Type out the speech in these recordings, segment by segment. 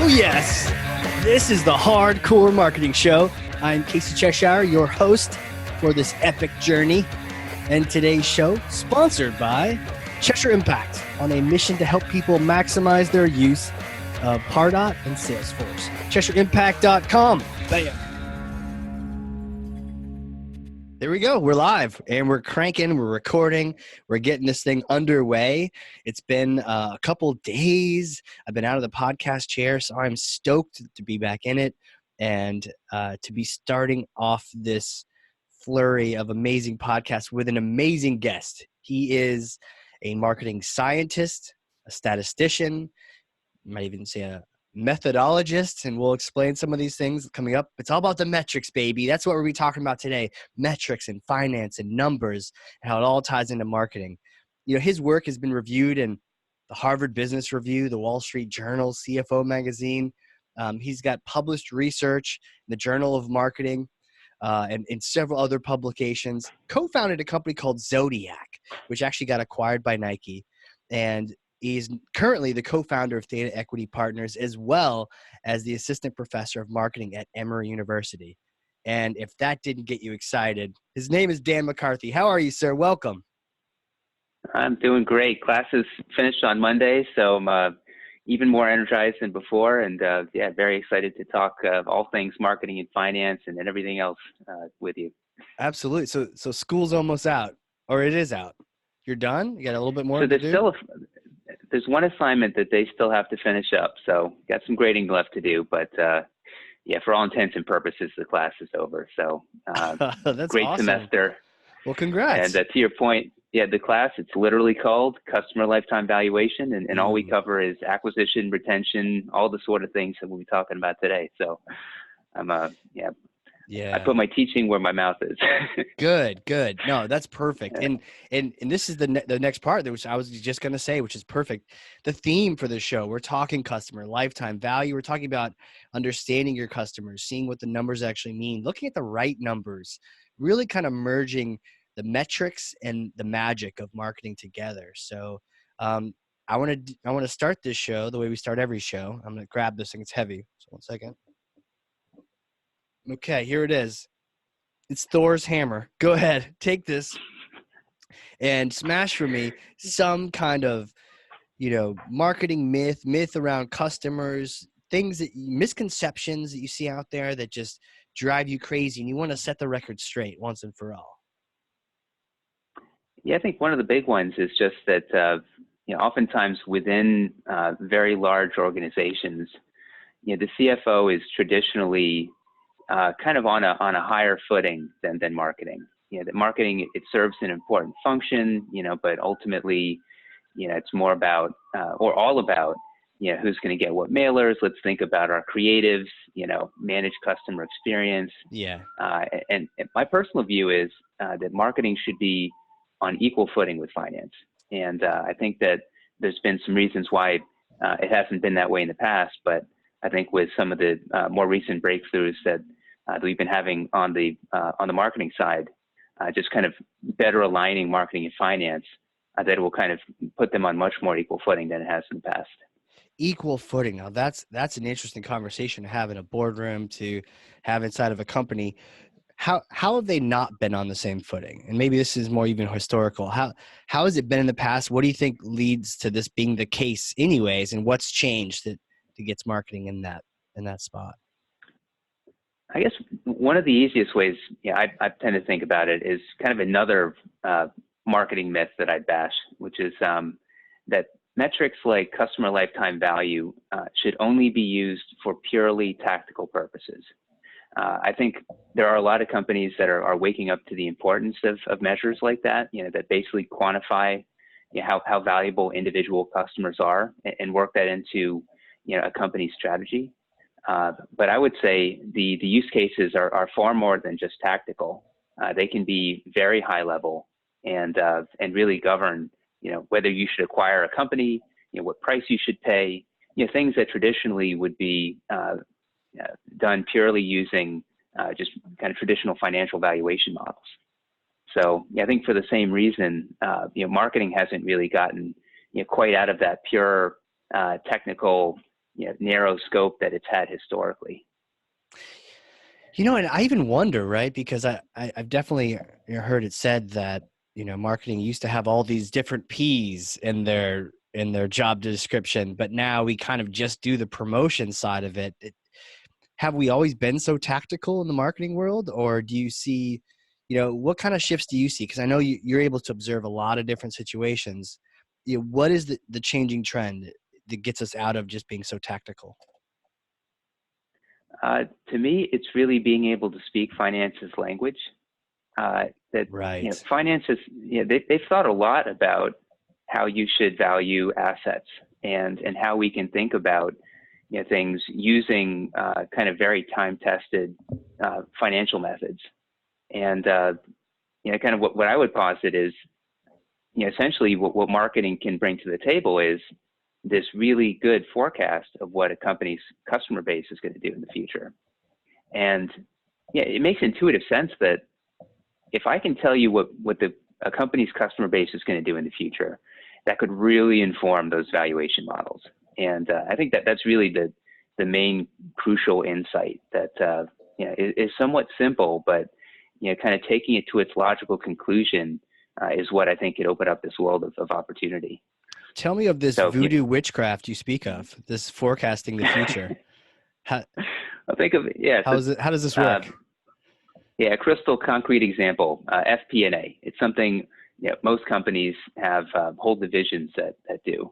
Oh, yes. This is the Hardcore Marketing Show. I'm Casey Cheshire, your host for this epic journey. And today's show, sponsored by Cheshire Impact, on a mission to help people maximize their use of Pardot and Salesforce. CheshireImpact.com. Bam. There we go. We're live and we're cranking. We're recording. We're getting this thing underway. It's been a couple days. I've been out of the podcast chair, so I'm stoked to be back in it and to be starting off this flurry of amazing podcasts with an amazing guest. He is a marketing scientist, a statistician, might even say a methodologist, and we'll explain some of these things coming up. It's all about the metrics, baby. That's what we're going to be talking about today. Metrics and finance and numbers and how it all ties into marketing. You know, his work has been reviewed in the Harvard Business Review, the Wall Street Journal, CFO magazine. He's got published research in the Journal of Marketing and in several other publications. Co-founded a company called Zodiac, which actually got acquired by Nike. And he's currently the co-founder of Theta Equity Partners, as well as the assistant professor of marketing at Emory University. And if that didn't get you excited, his name is Dan McCarthy. How are you, sir? Welcome. I'm doing great. Classes finished on Monday, so I'm even more energized than before. And very excited to talk all things marketing and finance and everything else with you. Absolutely. So school's almost out, or it is out. You're done? You got a little bit more to do? There's one assignment that they still have to finish up, so got some grading left to do, but for all intents and purposes, the class is over. So that's great awesome. semester. Well, congrats. And to your point, the class, it's literally called Customer Lifetime Valuation, and all we cover is acquisition, retention, all the sort of things that we'll be talking about today. So I'm I put my teaching where my mouth is. Good. No, that's perfect. Yeah. And this is the next part, which I was just going to say, which is perfect. The theme for the show, we're talking customer lifetime value. We're talking about understanding your customers, seeing what the numbers actually mean, looking at the right numbers, really kind of merging the metrics and the magic of marketing together. So I want to start this show the way we start every show. I'm going to grab this thing. It's heavy. So 1 second. Okay, here it is. It's Thor's hammer. Go ahead, take this and smash for me some kind of, marketing myth around customers, misconceptions that you see out there that just drive you crazy, and you want to set the record straight once and for all. Yeah, I think one of the big ones is just that, oftentimes within very large organizations, the CFO is traditionally kind of on a higher footing than marketing. That marketing, it serves an important function, but ultimately, it's more about or all about, who's going to get what mailers. Let's think about our creatives, manage customer experience. Yeah. And my personal view is that marketing should be on equal footing with finance. And I think that there's been some reasons why it hasn't been that way in the past, but I think with some of the more recent breakthroughs that we've been having on the marketing side, just kind of better aligning marketing and finance, that will kind of put them on much more equal footing than it has in the past. Equal footing. Now that's an interesting conversation to have in a boardroom, to have inside of a company. How have they not been on the same footing? And maybe this is more even historical. How has it been in the past? What do you think leads to this being the case anyways? And what's changed that gets marketing in that spot? I guess one of the easiest ways, I tend to think about it is kind of another marketing myth that I bash, which is that metrics like customer lifetime value should only be used for purely tactical purposes. I think there are a lot of companies that are waking up to the importance of measures like that, that basically quantify how valuable individual customers are and work that into a company's strategy. But I would say the use cases are far more than just tactical. They can be very high level and really govern, whether you should acquire a company, what price you should pay, things that traditionally would be done purely using just kind of traditional financial valuation models. So I think for the same reason, marketing hasn't really gotten quite out of that pure technical narrow scope that it's had historically. And I even wonder, right? Because I've definitely heard it said that, marketing used to have all these different P's in their job description, but now we kind of just do the promotion side of it. Have we always been so tactical in the marketing world, or do you see, what kind of shifts do you see? Because I know you're able to observe a lot of different situations. What is the changing trend that gets us out of just being so tactical? To me, it's really being able to speak finances language. That Right. finances, they've thought a lot about how you should value assets and how we can think about things using kind of very time-tested financial methods. And kind of what I would posit is, essentially what marketing can bring to the table is this really good forecast of what a company's customer base is going to do in the future. And it makes intuitive sense that if I can tell you what a company's customer base is going to do in the future, that could really inform those valuation models. And I think that's really the main crucial insight that is somewhat simple, but kind of taking it to its logical conclusion is what I think could open up this world of opportunity. Tell me of this voodoo witchcraft you speak of, this forecasting the future. I'll think of it. How does this work? A crystal concrete example, FP&A. It's something most companies have whole divisions that do.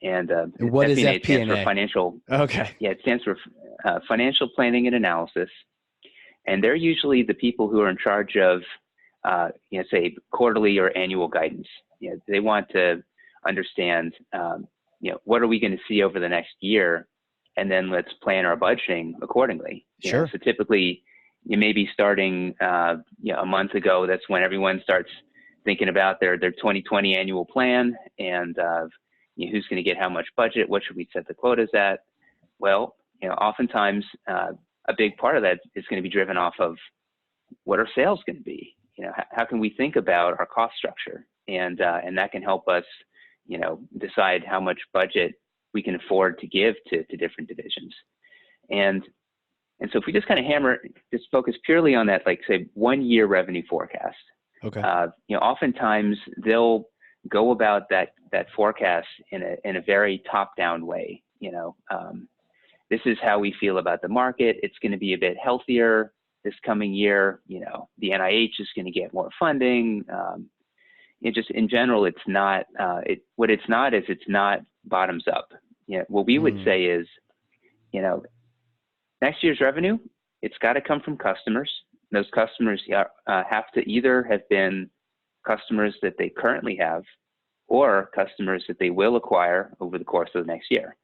And what is FP&A? Stands for financial. Okay. Yeah, it stands for financial planning and analysis. And they're usually the people who are in charge of, say, quarterly or annual guidance. They want to understand, what are we going to see over the next year, and then let's plan our budgeting accordingly. Sure. So typically, you may be starting, a month ago. That's when everyone starts thinking about their 2020 annual plan and who's going to get how much budget, what should we set the quotas at. Well, oftentimes a big part of that is going to be driven off of what our sales going to be. How can we think about our cost structure, and that can help us, decide how much budget we can afford to give to different divisions. And so if we just kind of just focus purely on that, like say 1 year revenue forecast, okay. Oftentimes they'll go about that forecast in a very top-down way. This is how we feel about the market. It's going to be a bit healthier this coming year. The NIH is going to get more funding. Just in general, it's not. What it's not is it's not bottoms up. What we would say is, next year's revenue, it's got to come from customers. Those customers have to either have been customers that they currently have or customers that they will acquire over the course of the next year.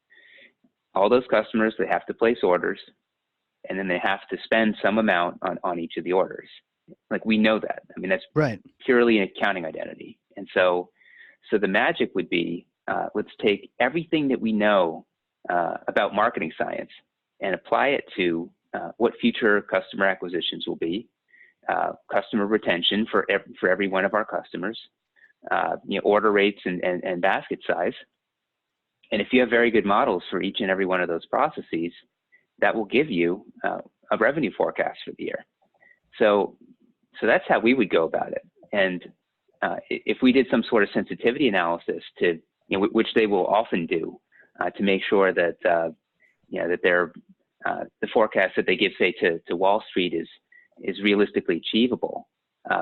All those customers, they have to place orders, and then they have to spend some amount on each of the orders. Like, we know that. I mean, that's right. Purely an accounting identity. And so the magic would be, let's take everything that we know about marketing science and apply it to what future customer acquisitions will be, customer retention for every one of our customers, order rates and basket size. And if you have very good models for each and every one of those processes, that will give you a revenue forecast for the year. So that's how we would go about it. And if we did some sort of sensitivity analysis to, which they will often do, to make sure that that they're the forecast that they give, say, to Wall Street is realistically achievable.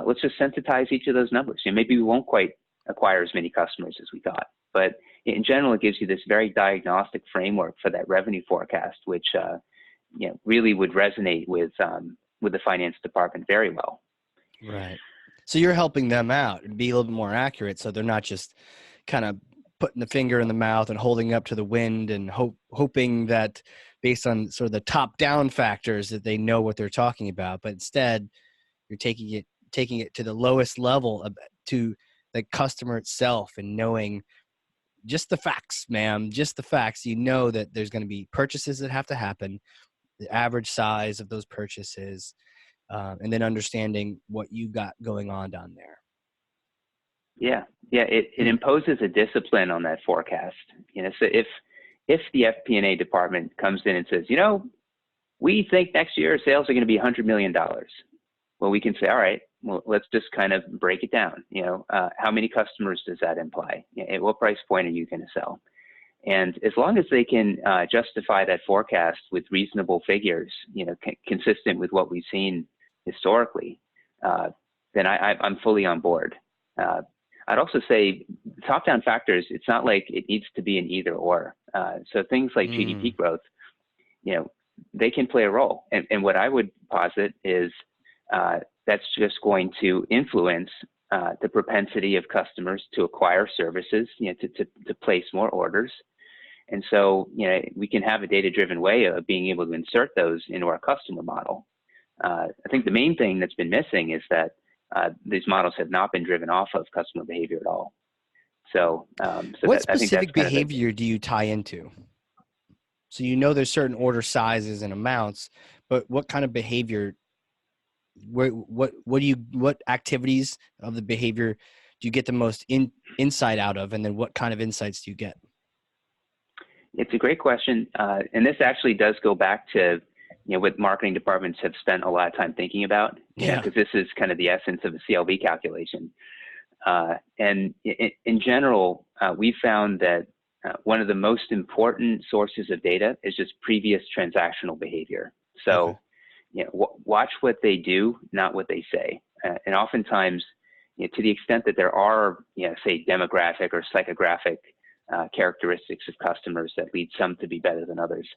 Let's just sensitize each of those numbers. Maybe we won't quite acquire as many customers as we thought, but in general, it gives you this very diagnostic framework for that revenue forecast, which really would resonate with the finance department very well. Right. So you're helping them out and be a little bit more accurate, so they're not just kind of putting the finger in the mouth and holding up to the wind and hoping that based on sort of the top-down factors that they know what they're talking about, but instead you're taking it to the lowest level to the customer itself and knowing just the facts, ma'am, just the facts. That there's going to be purchases that have to happen, the average size of those purchases, and then understanding what you got going on down there. Yeah. It imposes a discipline on that forecast. So if the FP&A department comes in and says, we think next year sales are going to be $100 million. Well, we can say, all right, well, let's just kind of break it down. How many customers does that imply? At what price point are you going to sell? And as long as they can justify that forecast with reasonable figures, consistent with what we've seen historically, then I'm fully on board. I'd also say top-down factors, it's not like it needs to be an either or. So things like GDP growth, they can play a role. And what I would posit is that's just going to influence the propensity of customers to acquire services, to place more orders. And so, we can have a data-driven way of being able to insert those into our customer model. I think the main thing that's been missing is that these models have not been driven off of customer behavior at all. So, what specific behavior do you tie into? So there's certain order sizes and amounts, but what kind of behavior? What activities of the behavior do you get the most insight out of, and then what kind of insights do you get? It's a great question, and this actually does go back to what marketing departments have spent a lot of time thinking about. Because this is kind of the essence of a CLV calculation. And in general, we found that one of the most important sources of data is just previous transactional behavior. So, watch what they do, not what they say. And oftentimes, to the extent that there are, say, demographic or psychographic characteristics of customers that lead some to be better than others,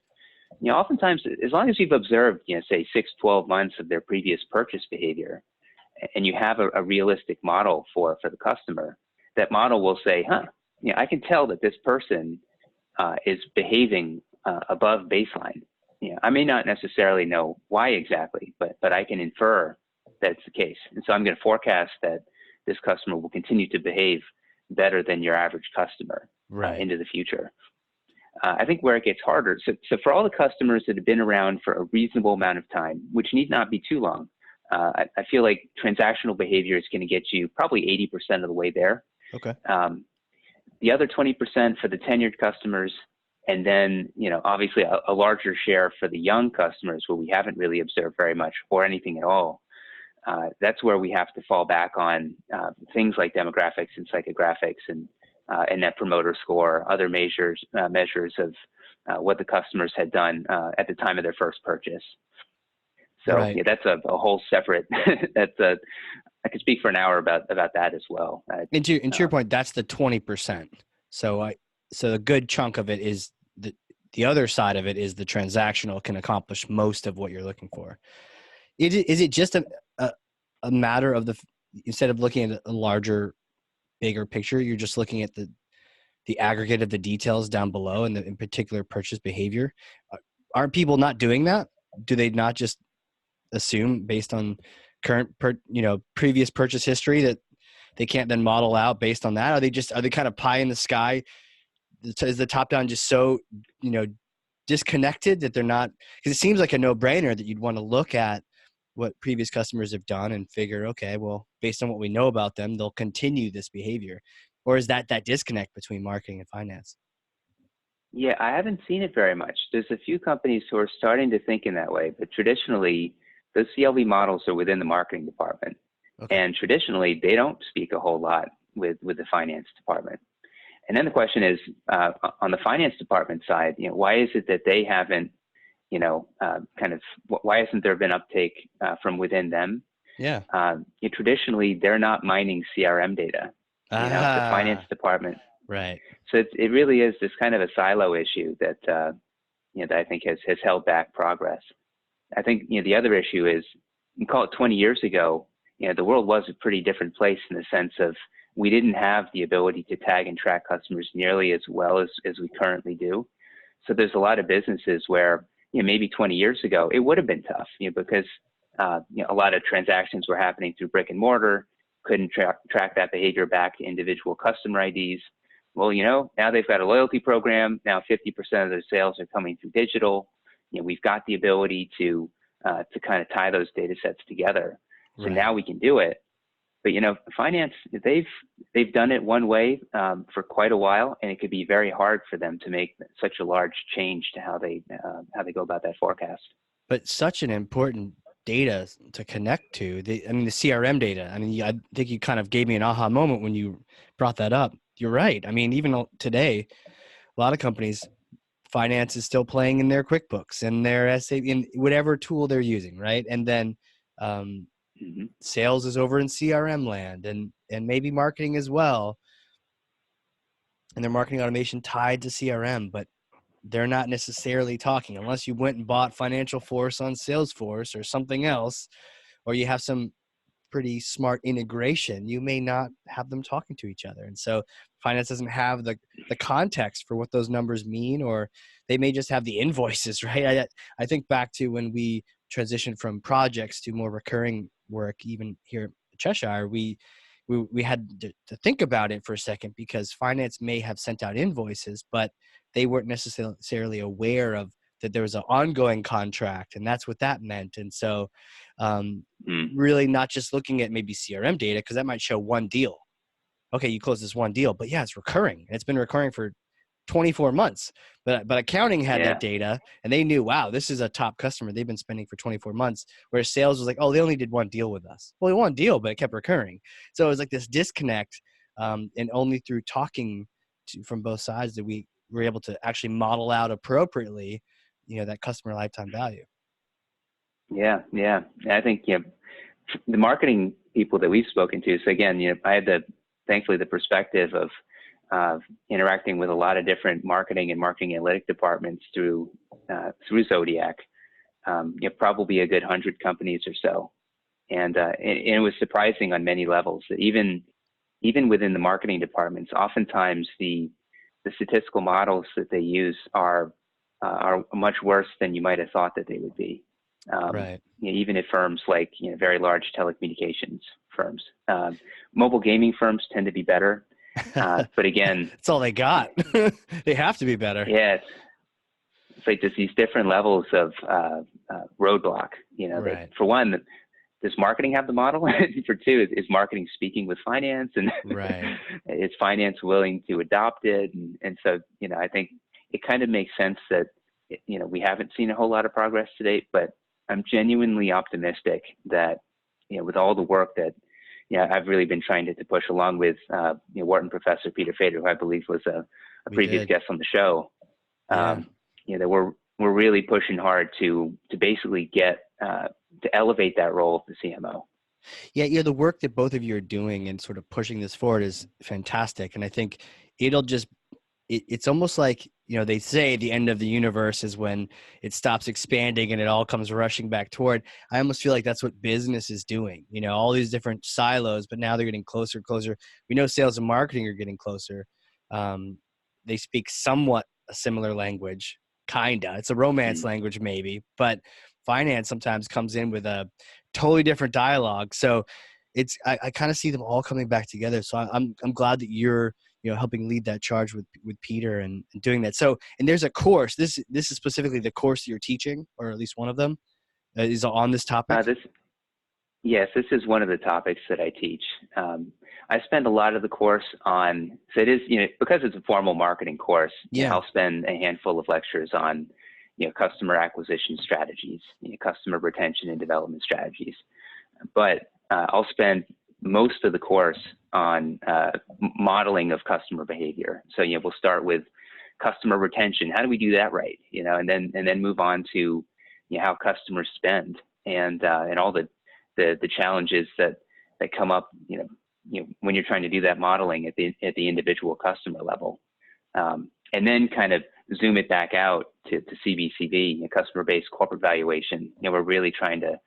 oftentimes, as long as you've observed, say 6-12 months of their previous purchase behavior, and you have a realistic model for the customer, that model will say, I can tell that this person is behaving above baseline. I may not necessarily know why exactly, but I can infer that it's the case. And so I'm going to forecast that this customer will continue to behave better than your average customer into the future. I think where it gets harder, so for all the customers that have been around for a reasonable amount of time, which need not be too long, I feel like transactional behavior is going to get you probably 80% of the way there. Okay. The other 20% for the tenured customers, and then, obviously a larger share for the young customers where we haven't really observed very much or anything at all. That's where we have to fall back on things like demographics and psychographics and Net Promoter Score, other measures of what the customers had done at the time of their first purchase. So that's a whole separate. I could speak for an hour about that as well. And to your point, that's the 20%. So a good chunk of it is the other side of it is the transactional can accomplish most of what you're looking for. Is it just a matter of instead of looking at a larger, bigger picture, you're just looking at the aggregate of the details down below and in particular purchase behavior? Aren't people not doing that? Do they not just assume based on current previous purchase history that they can't then model out based on that? Are they kind of pie in the sky? Is the top down just so disconnected that they're not? Because it seems like a no-brainer that you'd want to look at what previous customers have done and figure, okay, well, based on what we know about them, they'll continue this behavior. Or is that disconnect between marketing and finance? Yeah, I haven't seen it very much. There's a few companies who are starting to think in that way, but traditionally, those CLV models are within the marketing department. Okay. And traditionally, they don't speak a whole lot with the finance department. And then the question is, on the finance department side, why is it that they haven't, why hasn't there been uptake from within them? Yeah. Traditionally, they're not mining CRM data. The finance department. Right. So it really is this kind of a silo issue that that I think has held back progress. I think the other issue is, you call it 20 years ago, the world was a pretty different place in the sense of we didn't have the ability to tag and track customers nearly as well as we currently do. So there's a lot of businesses where maybe 20 years ago it would have been tough, because a lot of transactions were happening through brick and mortar, couldn't track that behavior back to individual customer IDs. Well, now they've got a loyalty program. Now 50% of their sales are coming through digital. We've got the ability to kind of tie those data sets together. So now we can do it. But finance, they've done it one way for quite a while, and it could be very hard for them to make such a large change to how they go about that forecast. But such an important data to connect to. The CRM data. I think you kind of gave me an aha moment when you brought that up. You're right. Even today, a lot of companies, finance is still playing in their QuickBooks and their SAP, in whatever tool they're using, right? And then sales is over in CRM land, and maybe marketing as well. And their marketing automation tied to CRM, but they're not necessarily talking unless you went and bought Financial Force on Salesforce or something else, or you have some pretty smart integration, you may not have them talking to each other. And so finance doesn't have the context for what those numbers mean, or they may just have the invoices, right? I think back to when we transitioned from projects to more recurring work, even here at Cheshire, we had to think about it for a second, because finance may have sent out invoices, but they weren't necessarily aware of that there was an ongoing contract, and that's what that meant. And so really not just looking at maybe CRM data, because that might show one deal. Okay, you close this one deal, but yeah, it's recurring. It's been recurring for 24 months. But accounting had that data, and they knew, wow, this is a top customer. They've been spending for 24 months. Whereas sales was like, oh, they only did one deal with us. Well, one deal, but it kept recurring. So it was like this disconnect, and only through talking from both sides that we were able to actually model out appropriately, that customer lifetime value. Yeah. I think the marketing people that we've spoken to. So again, I had thankfully the perspective of interacting with a lot of different marketing and marketing analytic departments through Zodiac. Probably a good 100 companies or so, and it was surprising on many levels that even within the marketing departments, oftentimes the statistical models that they use are much worse than you might have thought that they would be. Right. Even at firms like very large telecommunications firms, mobile gaming firms tend to be better. But again, that's all they got. They have to be better. Yeah, it's like there's these different levels of roadblock. Right. That for one, does marketing have the model? For two, is marketing speaking with finance, and right. is finance willing to adopt it? And so I think it kind of makes sense that we haven't seen a whole lot of progress to date, but I'm genuinely optimistic that with all the work that I've really been trying to push along with Wharton professor Peter Fader, who I believe was a previous guest on the show. That we're really pushing hard to basically get to elevate that role of the CMO. Yeah, the work that both of you are doing and sort of pushing this forward is fantastic, and I think it's almost like, they say the end of the universe is when it stops expanding and it all comes rushing back toward. I almost feel like that's what business is doing, all these different silos, but now they're getting closer and closer. We know sales and marketing are getting closer. They speak somewhat a similar language, kinda. It's a romance language maybe, but finance sometimes comes in with a totally different dialogue. So I kind of see them all coming back together. So I'm glad that you're helping lead that charge with Peter and doing that. So, and there's a course. This is specifically the course that you're teaching, or at least one of them, is on this topic. Yes, this is one of the topics that I teach. I spend a lot of the course on. So it is, because it's a formal marketing course. I'll spend a handful of lectures on, customer acquisition strategies, customer retention and development strategies. But I'll spend most of the course on modeling of customer behavior. So we'll start with customer retention. How do we do that right? And then move on to how customers spend and all the challenges that come up when you're trying to do that modeling at the individual customer level. And then kind of zoom it back out to CBCV, customer-based corporate valuation. We're really trying to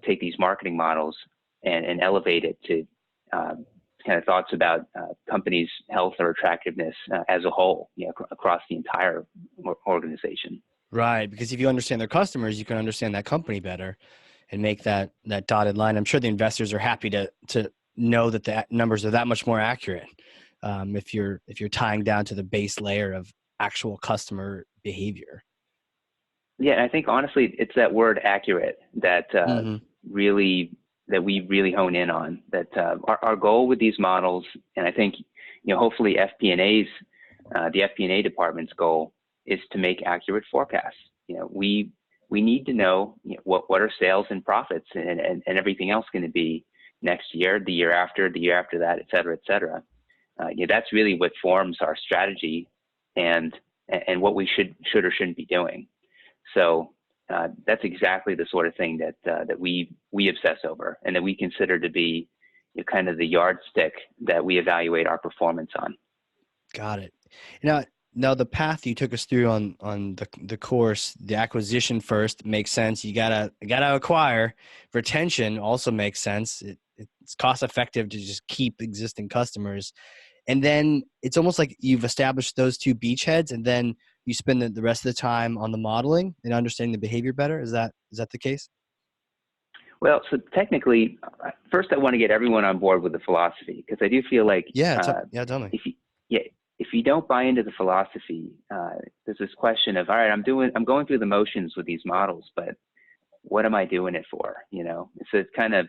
take these marketing models and elevate it to kind of thoughts about companies' health or attractiveness as a whole, across the entire organization. Right, because if you understand their customers, you can understand that company better and make that dotted line. I'm sure the investors are happy to know that the numbers are that much more accurate if you're tying down to the base layer of actual customer behavior. Yeah, I think honestly, it's that word accurate that really that we really hone in on. That our goal with these models, and I think hopefully FP&A's the FP&A department's goal is to make accurate forecasts. We need to know, what are sales and profits and everything else going to be next year, the year after that, et cetera, et cetera. That's really what forms our strategy and what we should or shouldn't be doing. So that's exactly the sort of thing that we obsess over, and that we consider to be kind of the yardstick that we evaluate our performance on. Got it. Now the path you took us through on the course, the acquisition first makes sense. You gotta acquire. Retention also makes sense. It's cost effective to just keep existing customers. And then it's almost like you've established those two beachheads, and then you spend the rest of the time on the modeling and understanding the behavior better. Is that the case? Well, so technically, first I want to get everyone on board with the philosophy, because I do feel like tell me. If you don't buy into the philosophy, there's this question of, all right, I'm going through the motions with these models, but what am I doing it for? So it kind of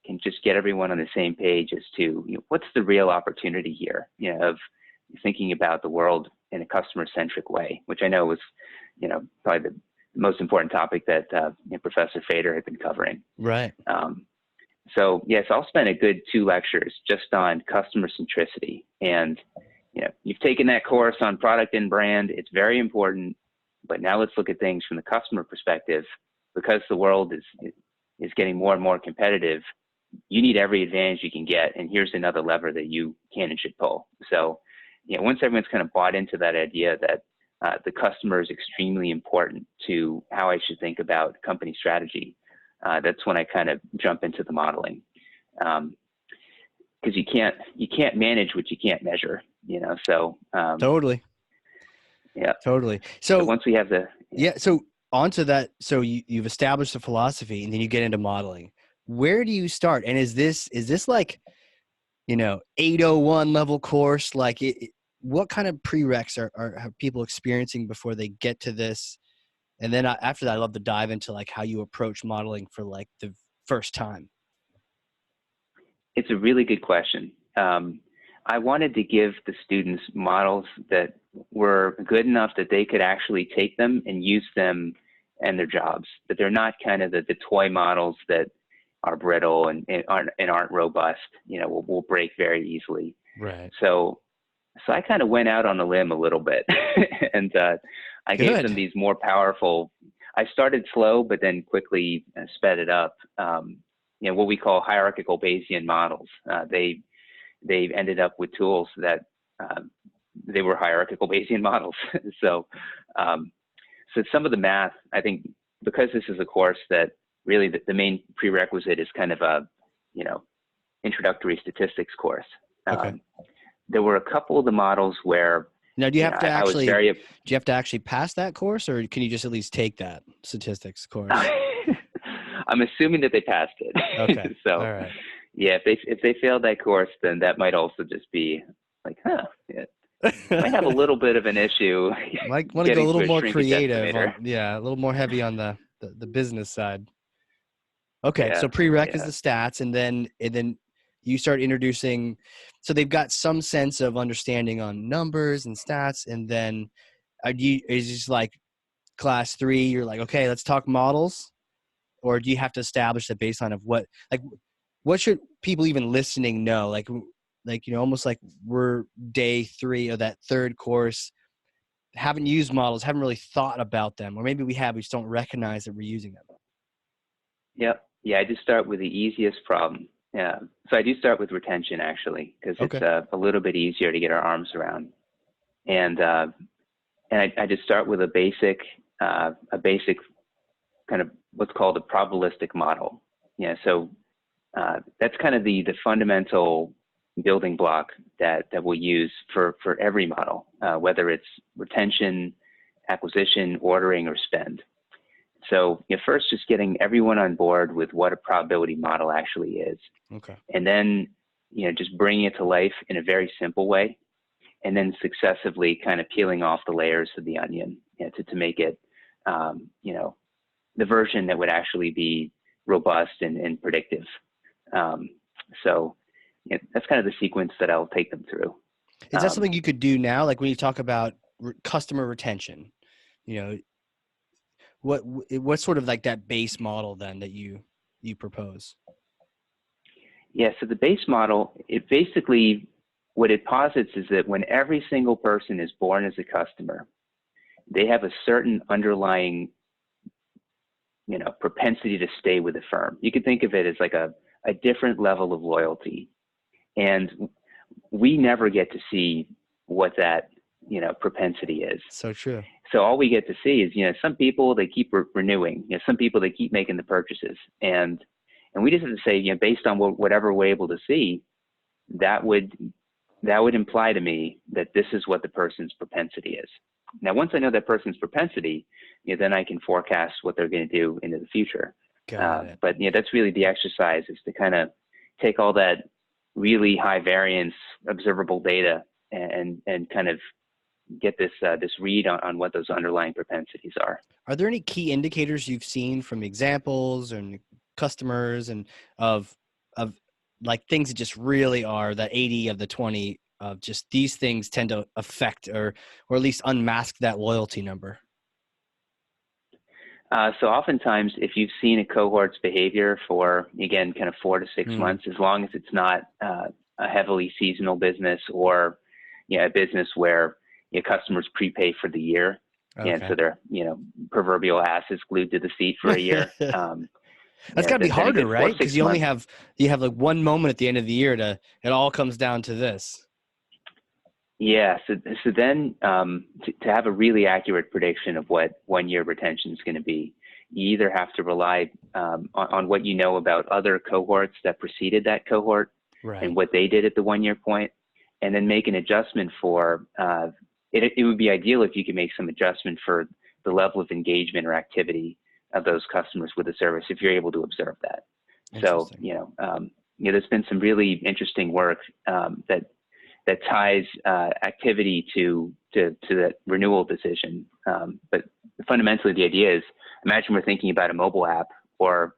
can just get everyone on the same page as to what's the real opportunity here, of thinking about the world in a customer-centric way, which I know was, probably the most important topic that Professor Fader had been covering. Right. So yes, I'll spend a good 2 lectures just on customer centricity. And you've taken that course on product and brand. It's very important, but now let's look at things from the customer perspective. Because the world is getting more and more competitive, you need every advantage you can get, and here's another lever that you can and should pull. So, once everyone's kind of bought into that idea that the customer is extremely important to how I should think about company strategy, that's when I kind of jump into the modeling, because you can't manage what you can't measure. So totally. Yeah, totally. So once we have so onto that, so you've established the philosophy, and then you get into modeling. Where do you start? And is this like 801 level course? Like what kind of prereqs are people experiencing before they get to this? And then after that, I'd love to dive into like how you approach modeling for like the first time. It's a really good question. I wanted to give the students models that were good enough that they could actually take them and use them in their jobs, that they're not kind of the toy models that are brittle and aren't robust, will break very easily. Right. So I kind of went out on a limb a little bit and I gave them these more powerful. I started slow, but then quickly sped it up. What we call hierarchical Bayesian models. They've ended up with tools that they were hierarchical Bayesian models. So some of the math, I think, because this is a course that really the main prerequisite is kind of a, introductory statistics course. Okay. There were a couple of the models where now do you have to actually pass that course, or can you just at least take that statistics course? I'm assuming that they passed it. Okay. So all right. Yeah, if they failed that course, then that might also just be like, might have a little bit of an issue. Might want to go a little more creative. A little more heavy on the business side. Okay, yeah, so prereq is the stats, and then you start introducing. So they've got some sense of understanding on numbers and stats, and then is just like class 3. You're like, okay, let's talk models, or do you have to establish the baseline of what should people even listening know? Like almost like we're day 3 of that third course, haven't used models, haven't really thought about them, or maybe we just don't recognize that we're using them. Yep. Yeah, I just start with the easiest problem. Yeah. So I do start with retention, actually, because it's a little bit easier to get our arms around. And I just start with a basic kind of what's called a probabilistic model. Yeah. So that's kind of the fundamental building block that we'll use for every model, whether it's retention, acquisition, ordering, or spend. So first, just getting everyone on board with what a probability model actually is. Okay. And then, just bringing it to life in a very simple way, and then successively kind of peeling off the layers of the onion to make it, the version that would actually be robust and predictive. So that's kind of the sequence that I'll take them through. Is that something you could do now? Like when you talk about customer retention, you know, what's sort of like that base model then that you propose? Yeah, so the base model, it basically, what it posits is that when every single person is born as a customer, they have a certain underlying, propensity to stay with the firm. You could think of it as like a different level of loyalty. And we never get to see what that, propensity is. So true. So all we get to see is, some people, they keep renewing, some people, they keep making the purchases. And we just have to say, based on whatever we're able to see, that would imply to me that this is what the person's propensity is. Now, once I know that person's propensity, then I can forecast what they're going to do into the future. Got it. But that's really the exercise, is to kind of take all that really high variance observable data and kind of get this read on what those underlying propensities are. Are there any key indicators you've seen from examples and customers and of like things that just really are that 80 of the 20 of just these things tend to affect or at least unmask that loyalty number? So oftentimes, if you've seen a cohort's behavior for, again, kind of 4 to 6 months, as long as it's not a heavily seasonal business or a business where your customers prepay for the year, and so they're proverbial ass is glued to the seat for a year. That's got to be harder, right? Because you only have like one moment at the end of the year it all comes down to this. Yeah. So then to have a really accurate prediction of what 1 year retention is going to be, you either have to rely on what you know about other cohorts that preceded that cohort, right, and what they did at the 1 year point, and then make an adjustment for it would be ideal if you could make some adjustment for the level of engagement or activity of those customers with the service, if you're able to observe that. So, there's been some really interesting work that ties activity to that renewal decision. But fundamentally, the idea is, imagine we're thinking about a mobile app, or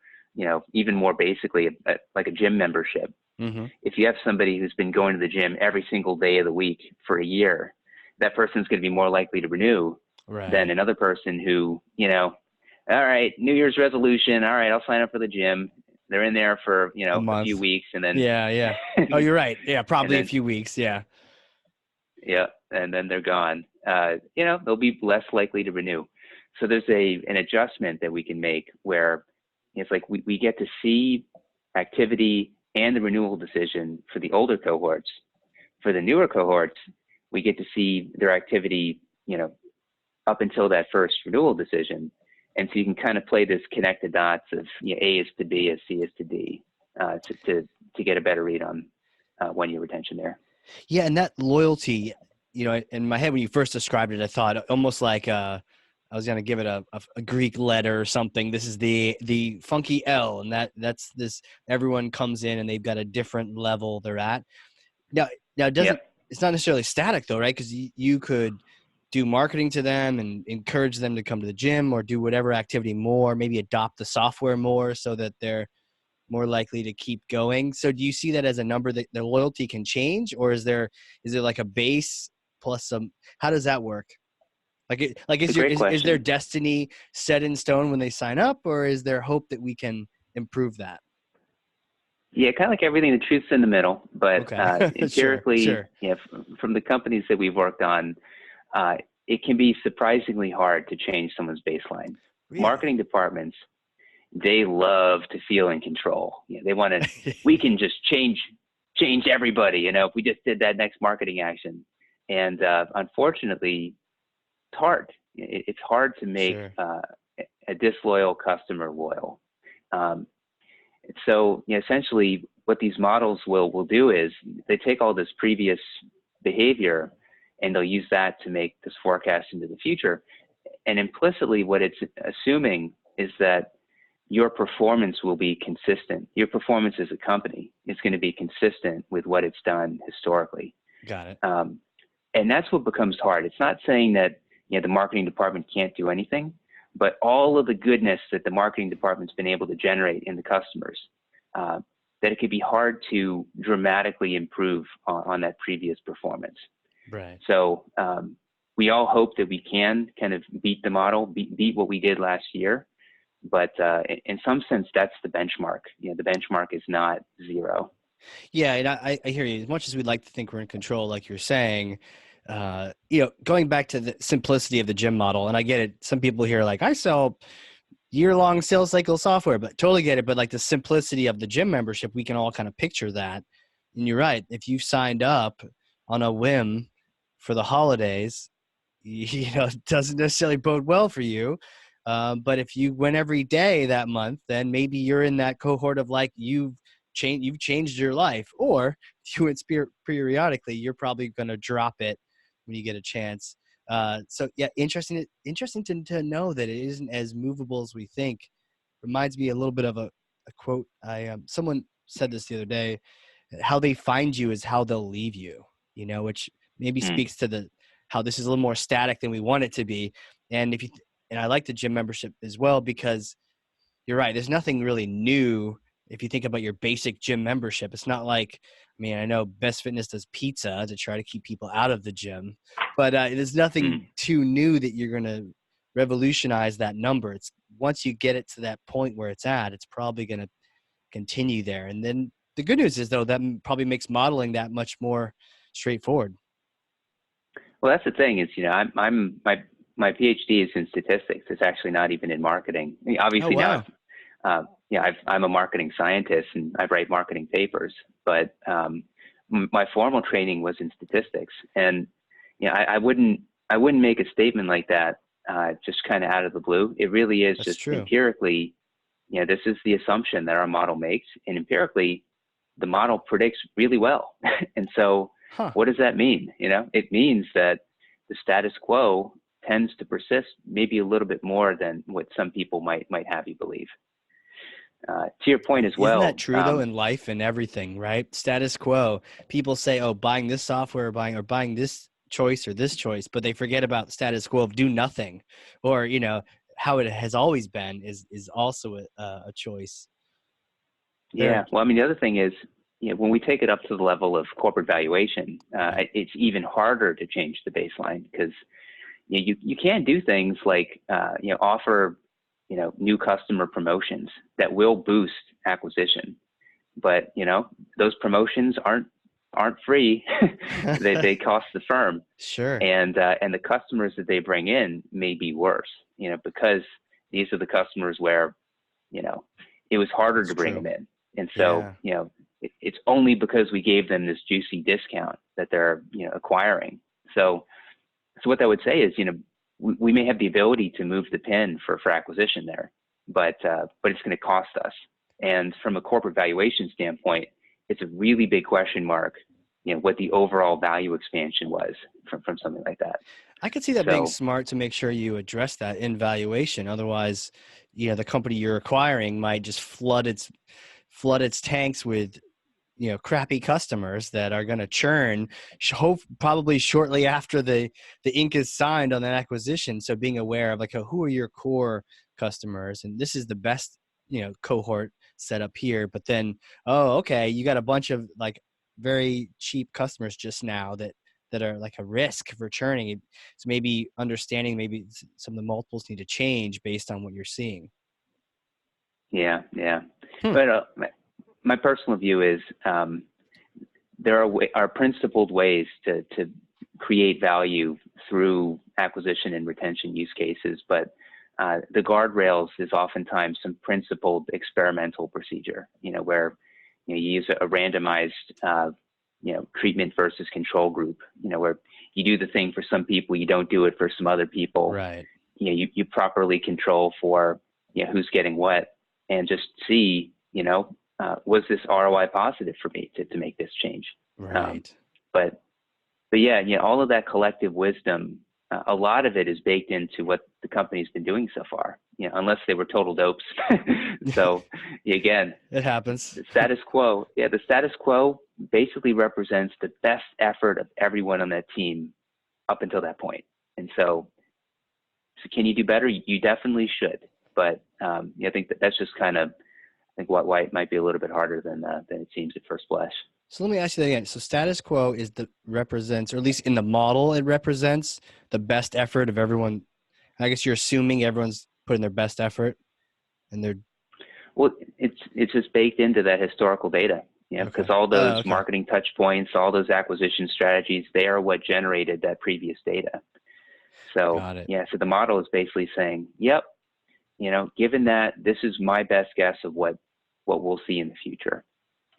even more basically, like a gym membership. Mm-hmm. If you have somebody who's been going to the gym every single day of the week for a year, that person's going to be more likely to renew than another person who, all right, New Year's resolution, all right, I'll sign up for the gym. They're in there for, a few weeks, and then yeah. Oh, you're right. Yeah, probably a few weeks. Yeah. Yeah, and then they're gone. They'll be less likely to renew. So there's an adjustment that we can make where it's like we get to see activity and the renewal decision for the older cohorts. For the newer cohorts, we get to see their activity, up until that first renewal decision. And so you can kind of play this connected dots of A is to B as C is to D to get a better read on 1 year retention there. Yeah, and that loyalty, in my head when you first described it, I thought almost like I was going to give it a Greek letter or something. This is the funky L, and that's this. Everyone comes in and they've got a different level they're at. Now it doesn't. Yep. It's not necessarily static though, right? Because you could do marketing to them and encourage them to come to the gym or do whatever activity more, maybe adopt the software more so that they're more likely to keep going. So do you see that as a number that their loyalty can change, or is there like a base plus some? How does that work? Is their destiny set in stone when they sign up, or is there hope that we can improve that? Yeah, kind of like everything, the truth's in the middle. But empirically, sure. From the companies that we've worked on, it can be surprisingly hard to change someone's baseline. Really? Marketing departments, they love to feel in control. They want to. We can just change everybody. If we just did that next marketing action, and unfortunately, it's hard. It's hard to make a disloyal customer loyal. So essentially, what these models will do is they take all this previous behavior and they'll use that to make this forecast into the future. And implicitly, what it's assuming is that your performance will be consistent. Your performance as a company is going to be consistent with what it's done historically. Got it. And that's what becomes hard. It's not saying that the marketing department can't do anything, but all of the goodness that the marketing department's been able to generate in the customers, that it could be hard to dramatically improve on that previous performance. Right. So we all hope that we can kind of beat the model, beat what we did last year. But in some sense, that's the benchmark. The benchmark is not zero. Yeah, and I hear you. As much as we'd like to think we're in control, like you're saying, going back to the simplicity of the gym model, and I get it. Some people here are like, I sell year-long sales cycle software, but totally get it. But like the simplicity of the gym membership, we can all kind of picture that. And you're right. If you signed up on a whim for the holidays, it doesn't necessarily bode well for you. But if you went every day that month, then maybe you're in that cohort of like you've changed your life. Or if you went periodically, you're probably going to drop it when you get a chance. So yeah, interesting to know that it isn't as movable as we think. Reminds me a little bit of a quote. Someone said this the other day. How they find you is how they'll leave you. Which maybe speaks to how this is a little more static than we want it to be. And and I like the gym membership as well, because you're right. There's nothing really new. If you think about your basic gym membership, it's not like, I know Best Fitness does pizza to try to keep people out of the gym, but there's nothing too new that you're going to revolutionize that number. It's once you get it to that point where it's at, it's probably going to continue there. And then the good news is, though, that probably makes modeling that much more straightforward. Well, that's the thing is, I'm my PhD is in statistics. It's actually not even in marketing. I mean, obviously wow. now, I'm a marketing scientist and I write marketing papers, but my formal training was in statistics. And I wouldn't make a statement like that just kind of out of the blue. It really is That's just true. empirically. This is the assumption that our model makes, and empirically, the model predicts really well. And so, what does that mean? It means that the status quo tends to persist maybe a little bit more than what some people might have you believe. To your point as well. Isn't that true though in life and everything, right? Status quo. People say, "Oh, buying this software, or buying this choice or this choice," but they forget about status quo of do nothing, or how it has always been is also a choice. Yeah. Well, I mean, the other thing is, when we take it up to the level of corporate valuation, it's even harder to change the baseline because you can't do things like offer new customer promotions that will boost acquisition, but those promotions aren't free. they cost the firm. Sure. And the customers that they bring in may be worse, because these are the customers where it was harder to bring them in. And so, it's only because we gave them this juicy discount that they're, acquiring. So what that would say is, we may have the ability to move the pin for acquisition there, but it's going to cost us. And from a corporate valuation standpoint, it's a really big question mark, what the overall value expansion was from something like that. I could see that being smart to make sure you address that in valuation. Otherwise, the company you're acquiring might just flood its tanks with crappy customers that are going to churn probably shortly after the ink is signed on that acquisition. So being aware of who are your core customers, and this is the best cohort set up here, but then okay, you got a bunch of very cheap customers just now that are a risk for churning. So maybe understanding maybe some of the multiples need to change based on what you're seeing. Yeah. But my personal view is there are principled ways to create value through acquisition and retention use cases, but the guardrails is oftentimes some principled experimental procedure, where you use a randomized treatment versus control group, where you do the thing for some people, you don't do it for some other people. Right. You properly control for who's getting what, and just see, was this ROI positive for me to make this change? Right. But yeah, all of that collective wisdom, a lot of it is baked into what the company's been doing so far, unless they were total dopes. So again, it happens. The status quo basically represents the best effort of everyone on that team up until that point. And so can you do better? You definitely should. But I think that's just kind of think why it might be a little bit harder than it seems at first blush. So let me ask you that again. So status quo is represents, or at least in the model, it represents the best effort of everyone. I guess you're assuming everyone's putting their best effort, and they're Well, it's just baked into that historical data, because all those okay. marketing touch points, all those acquisition strategies, they are what generated that previous data. So Got it. so the model is basically saying, yep, given that, this is my best guess of what we'll see in the future.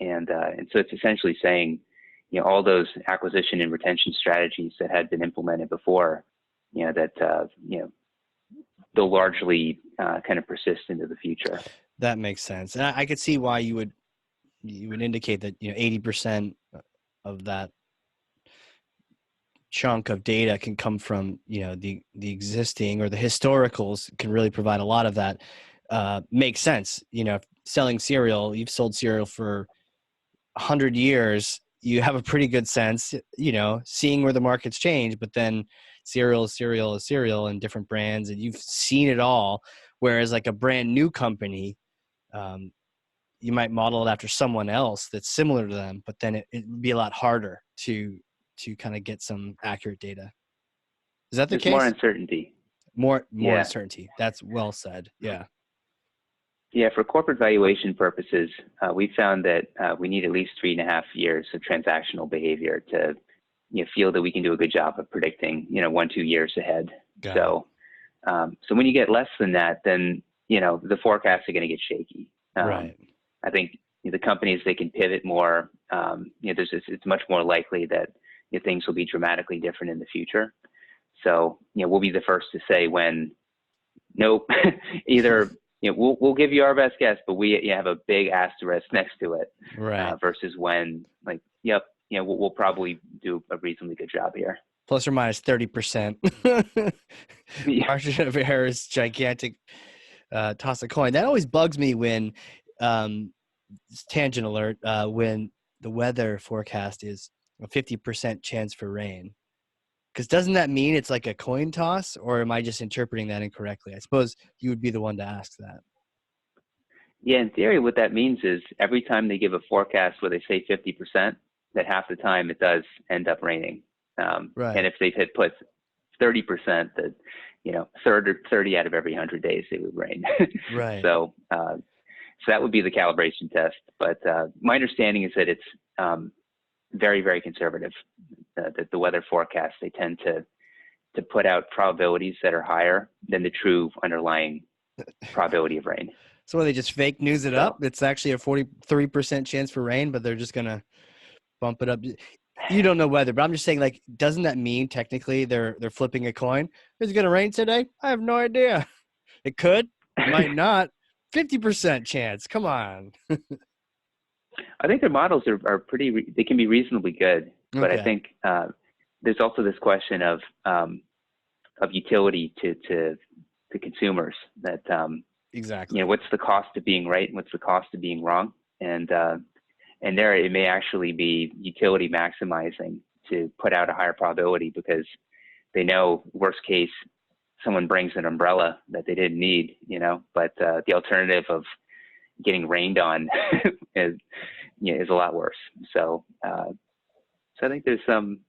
And so it's essentially saying, all those acquisition and retention strategies that had been implemented before, that they'll largely kind of persist into the future. That makes sense, and I could see why you would indicate that 80% of that chunk of data can come from the existing, or the historicals can really provide a lot of that. Makes sense. Selling cereal, you've sold cereal for 100 years, you have a pretty good sense, seeing where the markets change, but then cereal is cereal and different brands, and you've seen it all. Whereas like a brand new company, you might model it after someone else that's similar to them, but then it would be a lot harder to kind of get some accurate data. Is that the There's case? more uncertainty. More uncertainty. That's well said. Yeah. Yeah, for corporate valuation purposes, we found that we need at least 3.5 years of transactional behavior to feel that we can do a good job of predicting 1-2 years ahead. So when you get less than that, then the forecasts are going to get shaky. Right. I think the companies, they can pivot more. It's much more likely that things will be dramatically different in the future. So we'll be the first to say when, nope, either. We'll give you our best guess, but we have a big asterisk next to it. Right. Versus when, like, yep, we'll probably do a reasonably good job here. Plus or minus 30%. Margin of error is gigantic. Toss a coin. That always bugs me when, tangent alert, when the weather forecast is a 50% chance for rain. Because doesn't that mean it's like a coin toss, or am I just interpreting that incorrectly? I suppose you would be the one to ask that. Yeah, in theory, what that means is every time they give a forecast where they say 50%, that half the time it does end up raining. Right. And if they had put 30%, that 30 out of every 100 days it would rain. Right. So that would be the calibration test. But my understanding is that it's very, very conservative. That the weather forecasts, they tend to put out probabilities that are higher than the true underlying probability of rain. So they just fake news it up? It's actually a 43% chance for rain, but they're just going to bump it up. You don't know weather, but I'm just saying, like, doesn't that mean technically they're flipping a coin? Is it going to rain today? I have no idea. It could, might not. 50% chance. Come on. I think their models are pretty, they can be reasonably good, but I think there's also this question of utility to consumers, that exactly. What's the cost of being right and what's the cost of being wrong, and there it may actually be utility maximizing to put out a higher probability, because they know worst case someone brings an umbrella that they didn't need, but the alternative of getting rained on is a lot worse. So I think there's some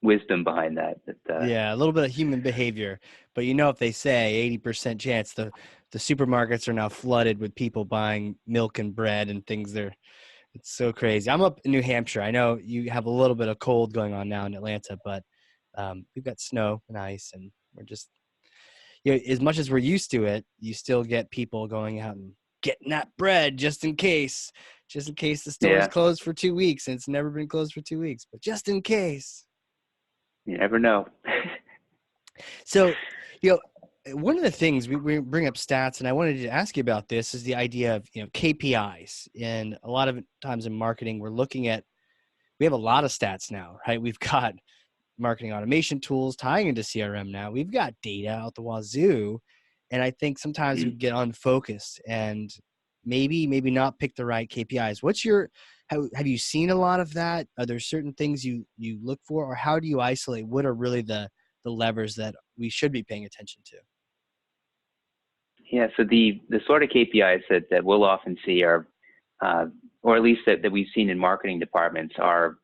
wisdom behind that. Yeah, a little bit of human behavior, but if they say 80% chance, the supermarkets are now flooded with people buying milk and bread and things. It's so crazy. I'm up in New Hampshire. I know you have a little bit of cold going on now in Atlanta, but we've got snow and ice, and we're just, as much as we're used to it, you still get people going out and getting that bread just in case the store is closed for 2 weeks, and it's never been closed for 2 weeks, but just in case. You never know. So, one of the things we bring up stats, and I wanted to ask you about this, is the idea of KPIs. And a lot of times in marketing, we have a lot of stats now, right? We've got marketing automation tools tying into CRM now. We've got data out the wazoo, and I think sometimes we get unfocused and maybe not pick the right KPIs. Have you seen a lot of that? Are there certain things you look for, or how do you isolate what are really the levers that we should be paying attention to? Yeah. So the sort of KPIs that we'll often see are, or at least that we've seen in marketing departments, are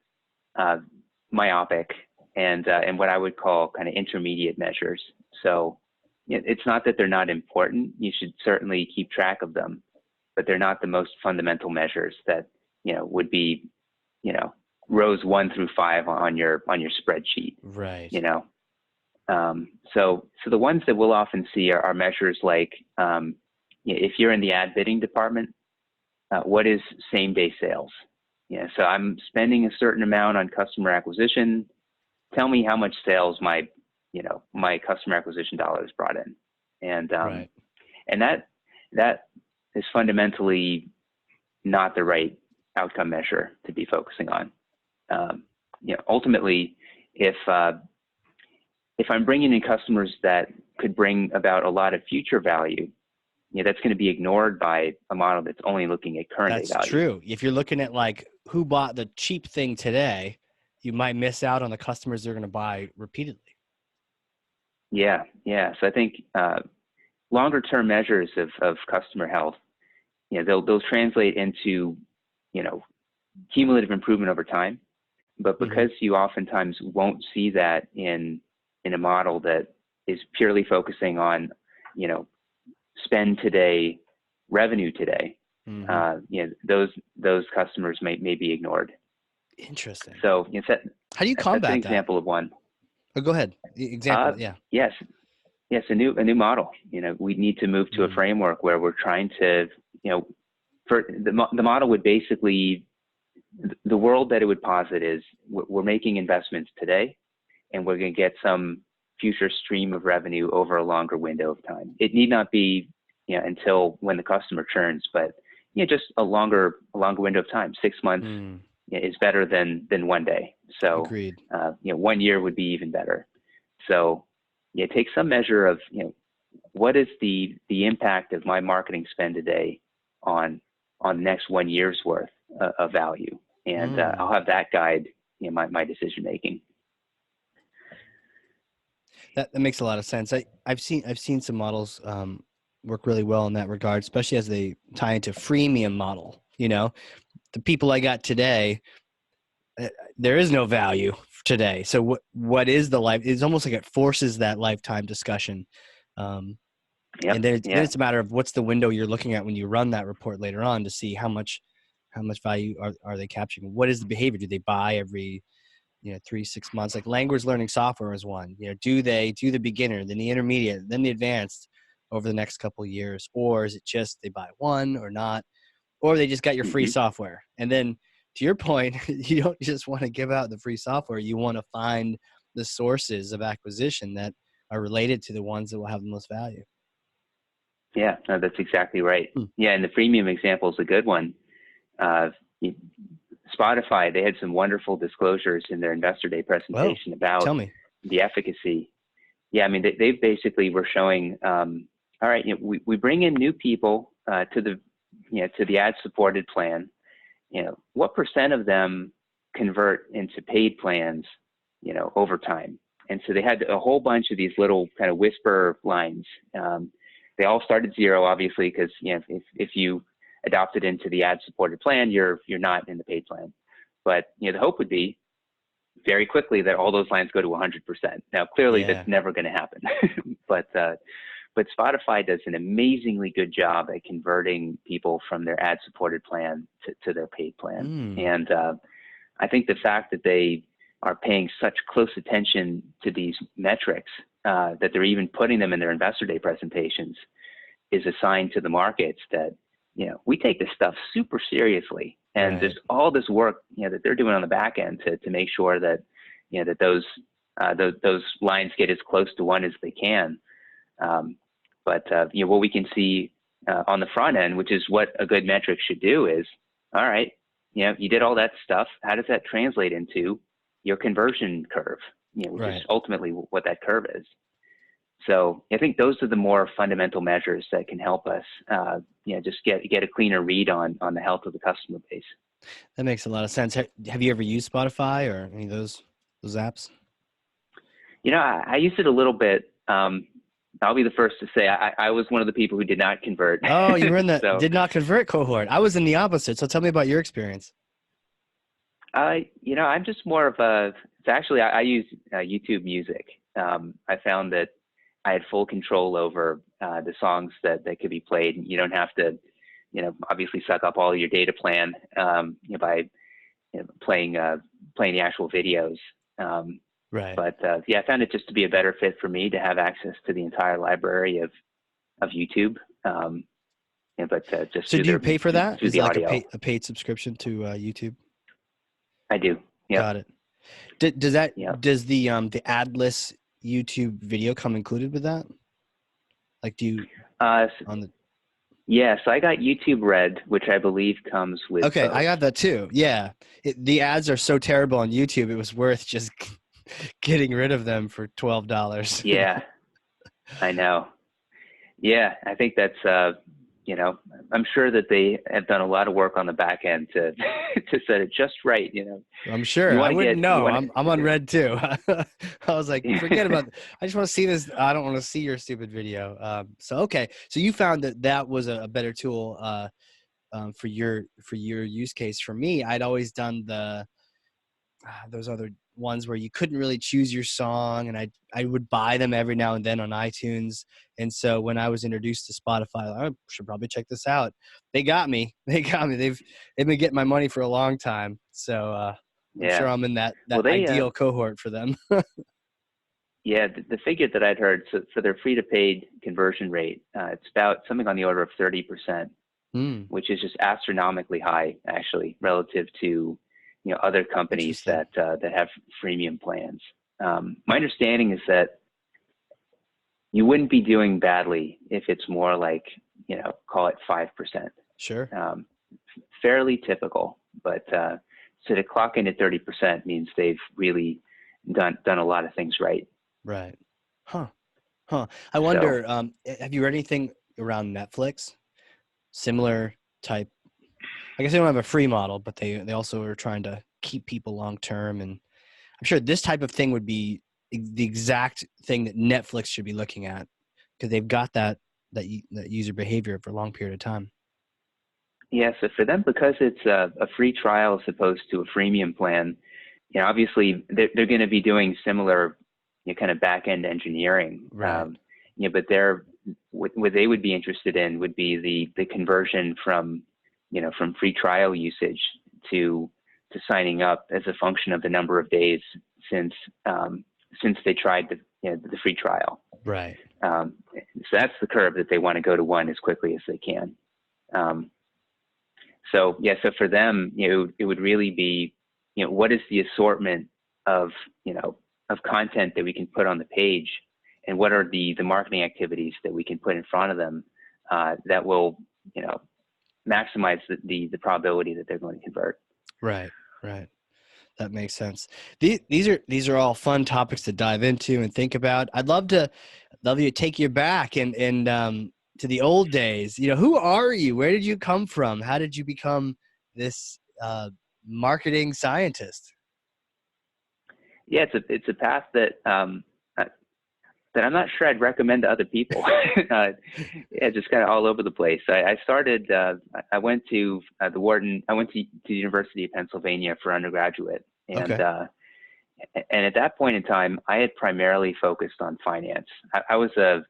myopic and what I would call kind of intermediate measures. So it's not that they're not important. You should certainly keep track of them, but they're not the most fundamental measures that, would be, rows 1 through 5 on your spreadsheet. Right. So the ones that we'll often see are measures like, if you're in the ad bidding department, what is same day sales? So I'm spending a certain amount on customer acquisition. Tell me how much sales my customer acquisition dollars brought in. And, right. and that is fundamentally not the right outcome measure to be focusing on. Ultimately, if I'm bringing in customers that could bring about a lot of future value, that's going to be ignored by a model that's only looking at current day value. That's true. If you're looking at like who bought the cheap thing today, you might miss out on the customers they're going to buy repeatedly. Yeah. So I think longer term measures of customer health, they'll translate into, cumulative improvement over time. But because you oftentimes won't see that in a model that is purely focusing on, spend today, revenue today, those customers may be ignored. Interesting. So how do you combat that's an that? example of one. Oh, go ahead. Example. Yeah. Yes, a new model. We need to move to a framework where we're trying to, for the model would basically, the world that it would posit is we're making investments today, and we're going to get some future stream of revenue over a longer window of time. It need not be, until when the customer churns, but just a longer window of time. 6 months is better than 1 day. So, agreed. 1 year would be even better. So, take some measure of, what is the impact of my marketing spend today on the next 1 year's worth of value, and I'll have that guide my decision making. That makes a lot of sense. I've seen some models work really well in that regard, especially as they tie into freemium model. The people I got today, there is no value today. So what is the life? It's almost like it forces that lifetime discussion. And then it's a matter of what's the window you're looking at when you run that report later on to see how much value are they capturing? What is the behavior? Do they buy every 3-6 months? Like language learning software is one. Do they do the beginner, then the intermediate, then the advanced over the next couple of years, or is it just they buy one or not, or they just got your free software? And then to your point, you don't just want to give out the free software. You want to find the sources of acquisition that are related to the ones that will have the most value. Yeah, no, that's exactly right. Yeah, and the freemium example is a good one. Spotify, they had some wonderful disclosures in their Investor Day presentation about the efficacy. Yeah, I mean, they basically were showing, all right, we bring in new people to the ad-supported plan. What % of them convert into paid plans, over time? And so they had a whole bunch of these little kind of whisper lines. They all started 0, obviously, because if you adopted into the ad-supported plan, you're not in the paid plan. But the hope would be very quickly that all those lines go to 100%. Now, clearly, that's never going to happen. But Spotify does an amazingly good job at converting people from their ad-supported plan to their paid plan. And I think the fact that they are paying such close attention to these metrics, that they're even putting them in their Investor Day presentations, is a sign to the markets that we take this stuff super seriously, and there's all this work that they're doing on the back end to make sure that that those lines get as close to 1 as they can. But what we can see on the front end, which is what a good metric should do, is all right. You did all that stuff. How does that translate into your conversion curve? Which is ultimately what that curve is. So I think those are the more fundamental measures that can help us, just get a cleaner read on the health of the customer base. That makes a lot of sense. Have you ever used Spotify or any of those apps? I used it a little bit. I'll be the first to say I was one of the people who did not convert. Oh, you were in the So, did not convert cohort. I was in the opposite. So tell me about your experience. I'm just more of it's actually, I use YouTube Music. I found that I had full control over the songs that could be played. You don't have to, obviously suck up all your data plan by playing the actual videos. Right. But I found it just to be a better fit for me to have access to the entire library of YouTube. But just So through do you pay for that? through Is the it like audio, a paid subscription to YouTube? I do. Yep. Got it. Does the adless YouTube video come included with that? Like, do you Uh, on the? yeah. So I got YouTube Red, which I believe comes with Okay, I both. got that too. Yeah, the ads are so terrible on YouTube. It was worth just getting rid of them for $12. Yeah, I know. Yeah, I think that's I'm sure that they have done a lot of work on the back end to to set it just right. I'm You sure. I want to wouldn't get you know. want I'm on red too. I was like, forget to. about. I just want to see this. I don't want to see your stupid video. So okay. So you found that was a better tool for your use case. For me, I'd always done those other ones where you couldn't really choose your song, and I would buy them every now and then on iTunes. And so when I was introduced to Spotify, I should probably check this out. They got me. They got me. They've been getting my money for a long time. So I'm sure Yeah. I'm in that Well, they ideal cohort for them. yeah, the figure that I'd heard, so for their free to paid conversion rate, it's about something on the order of 30%, Hmm. which is just astronomically high, actually, relative to other companies Interesting. that have freemium plans. My understanding is that you wouldn't be doing badly if it's more like call it 5%. Sure. Fairly typical, but so to clock in at 30% means they've really done a lot of things right. Right. Huh. Huh. I So wonder, have you read anything around Netflix? Similar type. I guess they don't have a free model, but they also are trying to keep people long term. And I'm sure this type of thing would be the exact thing that Netflix should be looking at because they've got that user behavior for a long period of time. yeah, so for them, because it's a free trial as opposed to a freemium plan, obviously they're going to be doing similar kind of back end engineering. Right. But what they would be interested in would be the conversion from from free trial usage to signing up as a function of the number of days since they tried the free trial. Right. So that's the curve that they want to go to one as quickly as they can. So for them, it would really be, what is the assortment of content that we can put on the page, and what are the marketing activities that we can put in front of them that will, maximize the probability that they're going to convert. Right. Right. That makes sense. These are all fun topics to dive into and think about. I'd love you to take you back and to the old days. Who are you? Where did you come from? How did you become this marketing scientist? Yeah, it's a path that that I'm not sure I'd recommend to other people. Just kind of all over the place. I started. I went to the Wharton. I went to the University of Pennsylvania for undergraduate, and Okay. and at that point in time, I had primarily focused on finance. I was a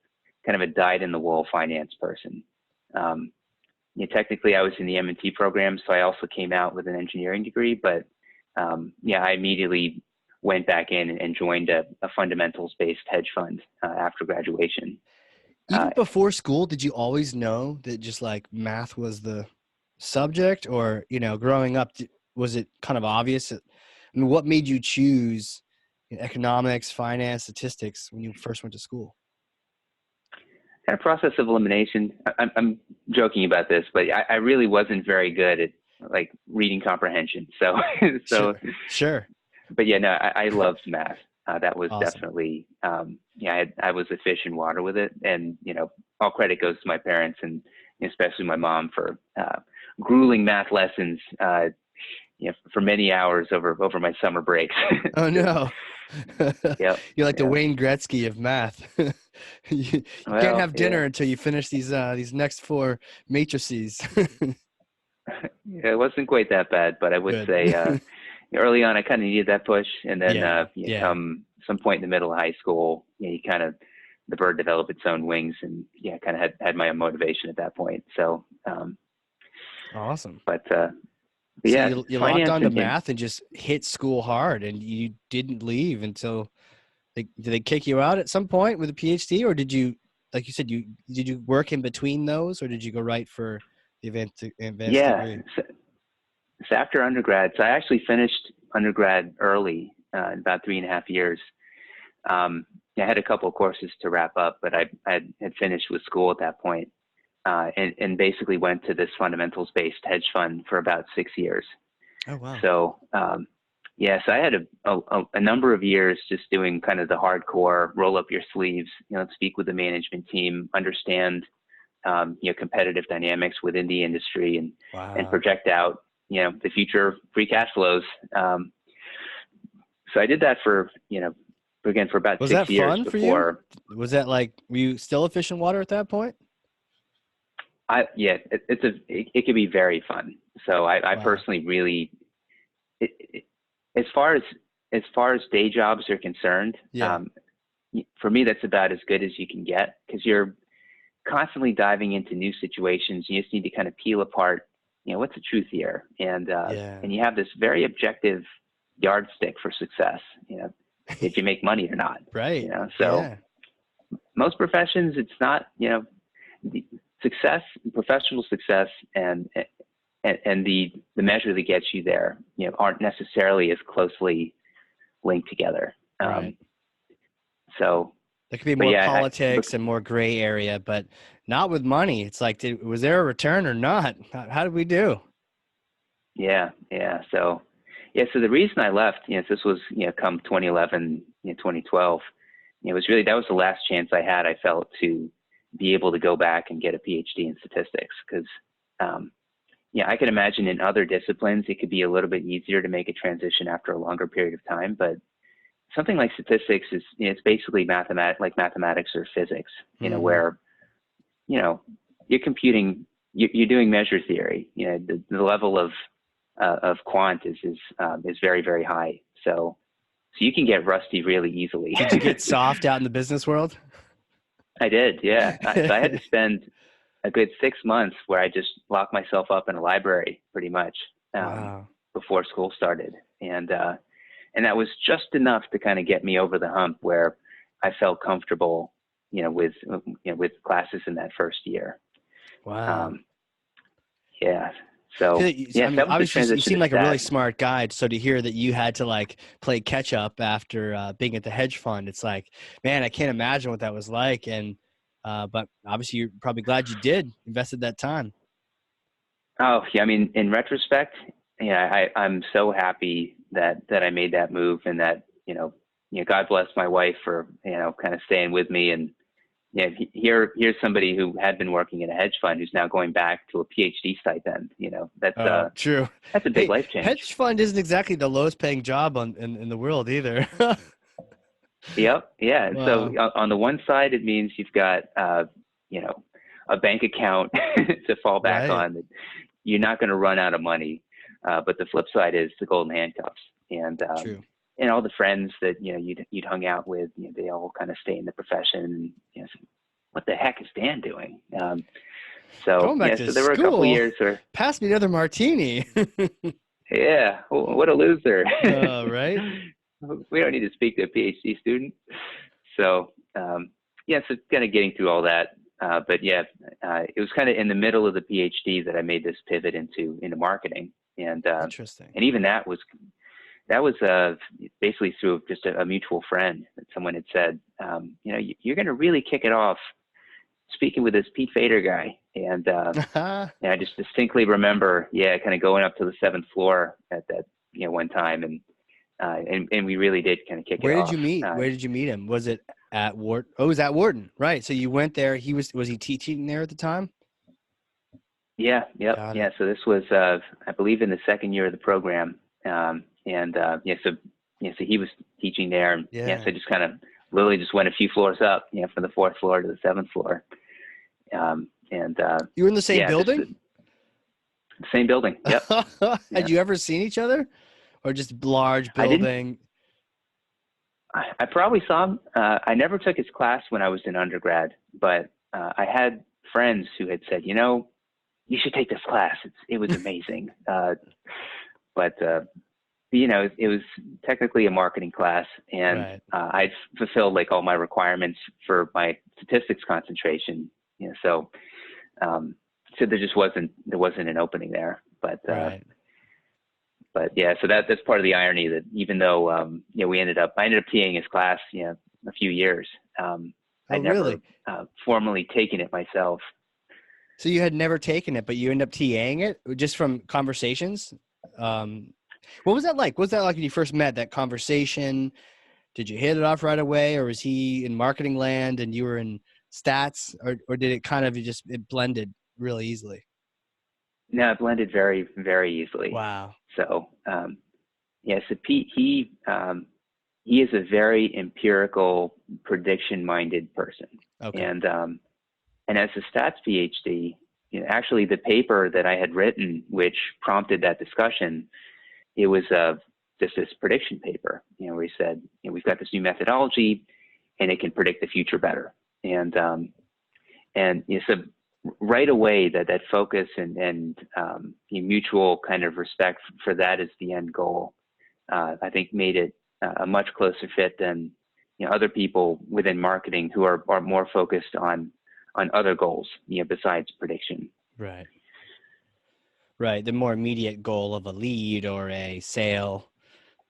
kind of a dyed-in-the-wool finance person. Technically, I was in the M&T program, so I also came out with an engineering degree. But I immediately went back in and joined a fundamentals-based hedge fund after graduation. Even before school, did you always know that just like math was the subject, or growing up, was it kind of obvious? I mean, what made you choose economics, finance, statistics when you first went to school? Kind of process of elimination. I'm joking about this, but I really wasn't very good at like reading comprehension. So Sure. but no, I loved math. That was Awesome. definitely, I was a fish in water with it. And, all credit goes to my parents and especially my mom for grueling math lessons, for many hours over my summer breaks. Oh no. Yep. You're like the Yep. Wayne Gretzky of math. You can't Well, have dinner yeah. until you finish these next four matrices. Yeah, it wasn't quite that bad, but I would Good. say early on I kind of needed that push, and then Yeah, you yeah. come some point in the middle of high school, you kind of the bird developed its own wings, and yeah, kind of had my own motivation at that point. So, Awesome. but So yeah, you locked finance onto and math and just hit school hard, and you didn't leave until did they kick you out at some point with a PhD, or did you, like you said, did you work in between those, or did you go right for the advanced yeah. degree? So after undergrad, so I actually finished undergrad early, in about 3.5 years. I had a couple of courses to wrap up, but I had finished with school at that point, and basically went to this fundamentals-based hedge fund for about 6 years. Oh wow. So, yeah, so I had a number of years just doing kind of the hardcore, roll up your sleeves, speak with the management team, understand, competitive dynamics within the industry, and Wow. project out, the future free cash flows. So I did that for, again, for about Was that 6 years fun for you? before Was that like, were you still a fish in water at that point? yeah, it can be very fun. So I Wow. personally really, it, as far as day jobs are concerned, Yeah. for me, that's about as good as you can get, because you're constantly diving into new situations. You just need to kind of peel apart, what's the truth here? Yeah. And you have this very objective yardstick for success. Did you make money or not? Right. So Yeah. most professions, it's not, the success, professional success, and the measure that gets you there, aren't necessarily as closely linked together. Right. So, There could be but more yeah, politics and more gray area, but not with money. It's like, was there a return or not? How did we do? yeah, yeah. So, yeah. So the reason I left, this was, come 2011, 2012, it was really, that was the last chance I had, I felt, to be able to go back and get a PhD in statistics. Because, I can imagine in other disciplines, it could be a little bit easier to make a transition after a longer period of time. But something like statistics is, it's basically mathematics or physics, Hmm. where, you're computing, you're doing measure theory. The level of quant is very, very high. So you can get rusty really easily. Did you get soft out in the business world? I did, yeah. So I had to spend a good 6 months where I just locked myself up in a library pretty much, Wow. before school started, and that was just enough to kind of get me over the hump where I felt comfortable, with classes in that first year. Wow. Um, yeah. I feel So like yeah, I mean, that was the obviously, you transition seem to like a really stat. smart guy. So to hear that you had to like play catch up after being at the hedge fund, it's like, man, I can't imagine what that was like. And but obviously, you're probably glad you did invested that time. Oh yeah, I mean, in retrospect, yeah, I'm so happy that I made that move, and that, God bless my wife for, kind of staying with me. And yeah, here's somebody who had been working in a hedge fund who's now going back to a PhD stipend. True. That's a big Hey, life change. hedge fund isn't exactly the lowest paying job in the world either. Yep. Yeah. And so Wow. on the one side, it means you've got, a bank account to fall back Right. on. That you're not going to run out of money. But the flip side is the golden handcuffs, True. and all the friends that, you'd hung out with, they all kind of stay in the profession. And, what the heck is Dan doing? So Going back yeah, to so there were a couple of school, years where, pass me another martini. yeah, what a loser. Right. We don't need to speak to a PhD student. So, yeah, so kind of getting through all that. But yeah, it was kind of in the middle of the PhD that I made this pivot into marketing. Interesting. And even that was basically through just a mutual friend that someone had said, you're going to really kick it off speaking with this Pete Fader guy. And I just distinctly remember, yeah, kind of going up to the seventh floor at that, one time. And we really did kind of kick it Where did off. you meet? Where did you meet him? Was it at Wharton? Oh, it was at Wharton, right? So you went there. Was he teaching there at the time? Yeah, yep, Got yeah. it. So this was, I believe, in the second year of the program. Yeah, so so he was teaching there. And, Yeah. so I just kind of literally just went a few floors up, from the 4th floor to the 7th floor. You were in the same Just building? the same building. Yep. Had you ever seen each other, or just large I didn't. building? I probably saw him. I never took his class when I was in undergrad, but I had friends who had said, you should take this class. It was amazing. But it was technically a marketing class, and Right. I'd fulfilled like all my requirements for my statistics concentration. So there wasn't an opening there. But Right. so that's part of the irony, that even though I ended up TAing his class a few years. Oh, I'd really? never formally taken it myself. So you had never taken it, but you ended up TAing it just from conversations? What was that like? What was that like when you first met, that conversation? Did you hit it off right away, or was he in marketing land and you were in stats, or did it kind of it blended really easily? No, it blended very, very easily. Wow. So, so Pete, he is a very empirical, prediction-minded person. Okay. And as a stats PhD, actually the paper that I had written, which prompted that discussion, it was just this prediction paper, where he said, we've got this new methodology and it can predict the future better. And so right away that focus and mutual kind of respect for that as the end goal, I think made it a much closer fit than other people within marketing who are more focused on other goals besides prediction. Right. Right. The more immediate goal of a lead or a sale,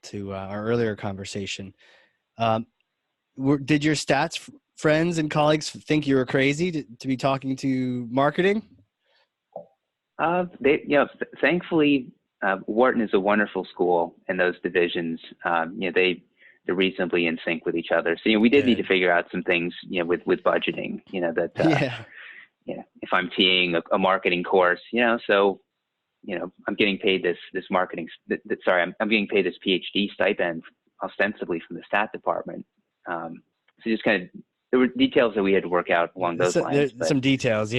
to our earlier conversation. Did your stats friends and colleagues think you were crazy to be talking to marketing? Thankfully, Wharton is a wonderful school, and those divisions, they're reasonably in sync with each other. So, we did need to figure out some things, with budgeting, if I'm TAing a marketing course, so, I'm getting paid this marketing, I'm getting paid this PhD stipend ostensibly from the stat department. So just kind of, there were details that we had to work out along those lines. Some details,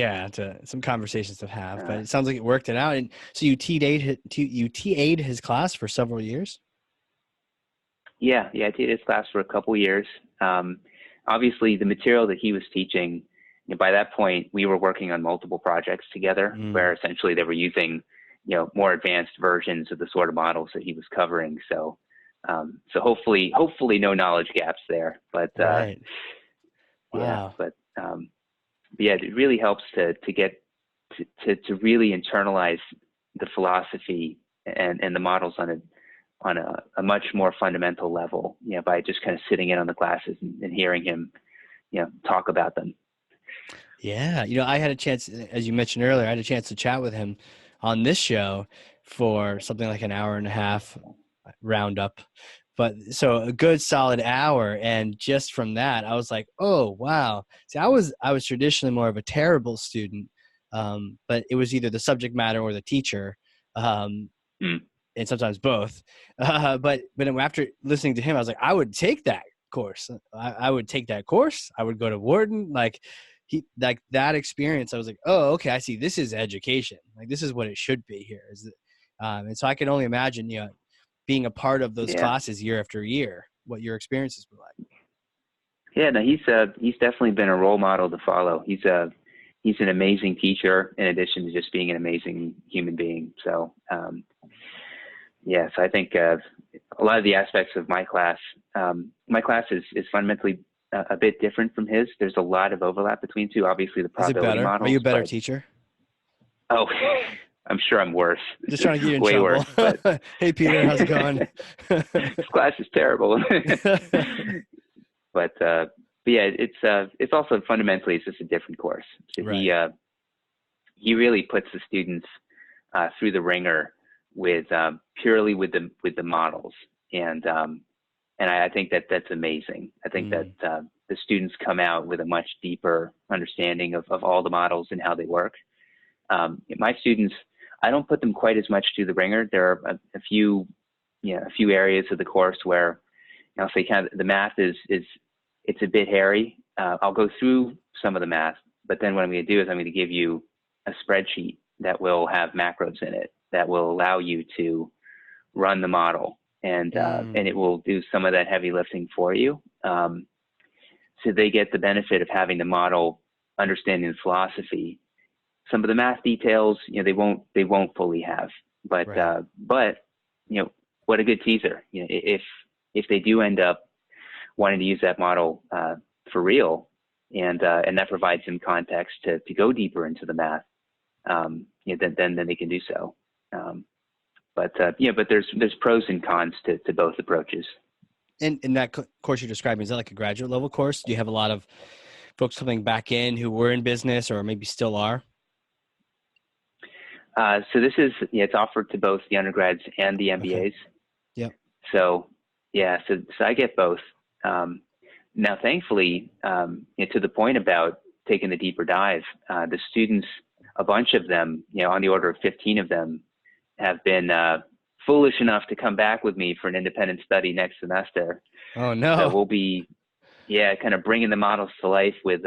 some conversations to have, but it sounds like it worked it out. And so you TA'd his class for several years? Yeah, I TA'd his class for a couple years. Obviously, the material that he was teaching, by that point, we were working on multiple projects together, where essentially they were using more advanced versions of the sort of models that he was covering. So, hopefully no knowledge gaps there, but, right. Wow. Yeah, but it really helps to get to really internalize the philosophy and the models on a much more fundamental level, by just kind of sitting in on the classes and hearing him, talk about them. Yeah. I had a chance, as you mentioned earlier, I had a chance to chat with him on this show for something like an hour and a half roundup. But so a good solid hour. And just from that, I was like, oh, wow. See, I was traditionally more of a terrible student, but it was either the subject matter or the teacher, and sometimes both. But after listening to him, I was like, I would take that course. I would take that course. I would go to Wharton. That experience, I was like, oh, okay, I see. This is education. Like, this is what it should be here. And so I can only imagine, being a part of those classes year after year, what your experiences were like. Yeah, no, he's definitely been a role model to follow. He's an amazing teacher in addition to just being an amazing human being. So, so I think a lot of the aspects of my class is fundamentally a bit different from his. There's a lot of overlap between two. Obviously, the probability models. Are you a better teacher? Oh, I'm sure I'm worse. Just trying to get you in way trouble. Worse, but... Hey, Peter, how's it going? This class is terrible. But it's also fundamentally it's just a different course. So right. He really puts the students through the ringer with purely with the models, and I think that's amazing. I think that the students come out with a much deeper understanding of all the models and how they work. My students, I don't put them quite as much through the ringer. There are a few a few areas of the course where I'll say kind of the math is it's a bit hairy. I'll go through some of the math, but then what I'm going to do is I'm going to give you a spreadsheet that will have macros in it that will allow you to run the model, and it will do some of that heavy lifting for you. So they get the benefit of having the model, understanding the philosophy. Some of the math details, they won't fully have, but Right. What a good teaser. If they do end up wanting to use that model for real, and that provides them context to go deeper into the math, then they can do so. But there's pros and cons to both approaches. And in that course you're describing, is that like a graduate level course? Do you have a lot of folks coming back in who were in business or maybe still are? So this is, it's offered to both the undergrads and the MBAs. Okay. Yep. So I get both. Now, thankfully, to the point about taking the deeper dive, the students, a bunch of them, on the order of 15 of them, have been foolish enough to come back with me for an independent study next semester. Oh no! So we'll be, kind of bringing the models to life with,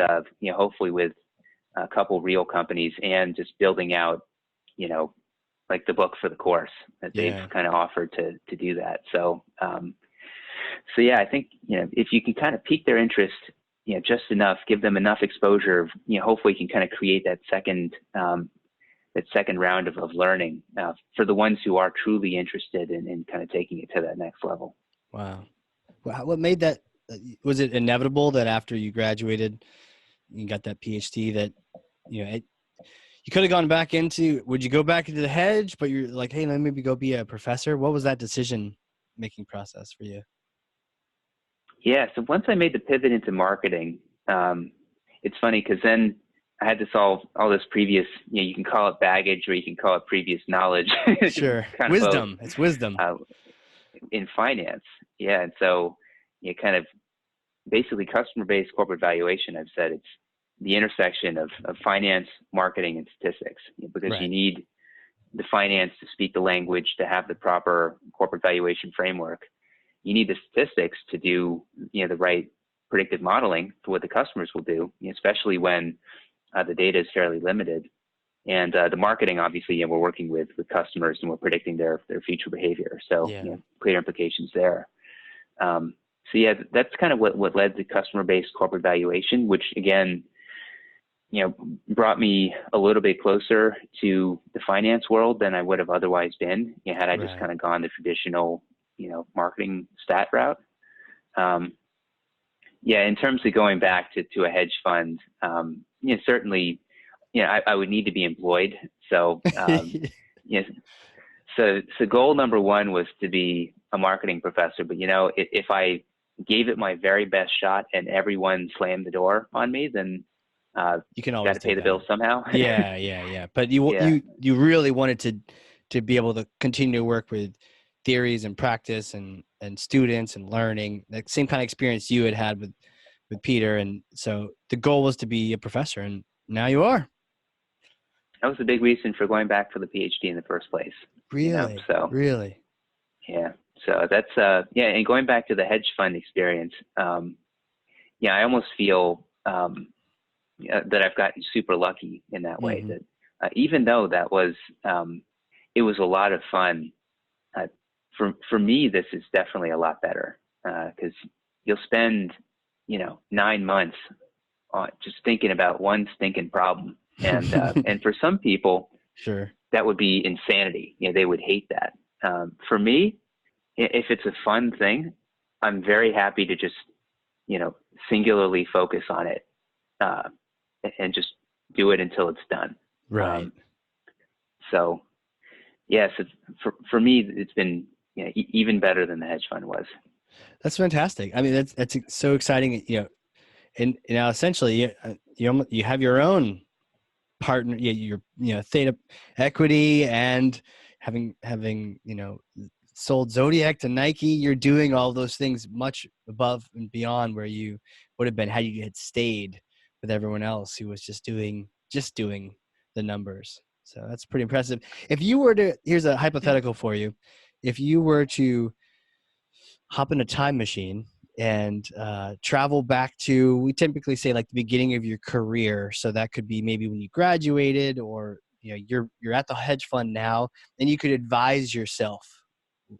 hopefully with a couple real companies, and just building out, like the book for the course that they've kind of offered to do that. So, I think, if you can kind of pique their interest, just enough, give them enough exposure, hopefully you can kind of create that second round of learning for the ones who are truly interested in kind of taking it to that next level. Wow. What made that? Was it inevitable that after you graduated, you got that PhD that, you could have gone back into, would you go back into the hedge, but you're like, hey, let me maybe go be a professor? What was that decision-making process for you? Yeah. So once I made the pivot into marketing, it's funny because then I had to solve all this previous, you can call it baggage or you can call it previous knowledge. Sure. Wisdom. It's wisdom. In finance. Yeah. And so kind of basically customer-based corporate valuation, I've said it's the intersection of finance, marketing, and statistics, because Right. you need the finance to speak the language, to have the proper corporate valuation framework. You need the statistics to do, the right predictive modeling for what the customers will do, especially when the data is fairly limited. And the marketing, obviously, we're working with customers and we're predicting their future behavior. So, clear implications there. That's kind of what led to customer-based corporate valuation, which again, brought me a little bit closer to the finance world than I would have otherwise been, had I just kind of gone the traditional, marketing stat route. In terms of going back to a hedge fund, certainly, I would need to be employed. So, so goal number one was to be a marketing professor. But, if I gave it my very best shot and everyone slammed the door on me, then you can always got to pay the bills somehow. Yeah. But you really wanted to be able to continue to work with theories and practice and students and learning, that same kind of experience you had with Peter. And so the goal was to be a professor, and now you are. That was a big reason for going back for the PhD in the first place. Really? Really? Yeah. So that's, and going back to the hedge fund experience, I almost feel that I've gotten super lucky in that way, that even though that was, it was a lot of fun, for me, this is definitely a lot better, because you'll spend, 9 months just thinking about one stinking problem. And, and for some people, sure, that would be insanity. They would hate that. For me, if it's a fun thing, I'm very happy to just, singularly focus on it, and just do it until it's done. Right. So yes, for me, it's been even better than the hedge fund was. That's fantastic. I mean, that's so exciting. And now essentially you have your own partner, your theta equity, and having sold Zodiac to Nike, you're doing all those things much above and beyond where you would have been had you had stayed with everyone else who was just doing the numbers. So that's pretty impressive. If you were to, here's a hypothetical for you. if you were to hop in a time machine and travel back to, we typically say like the beginning of your career. So that could be maybe when you graduated, or you're at the hedge fund now, and you could advise yourself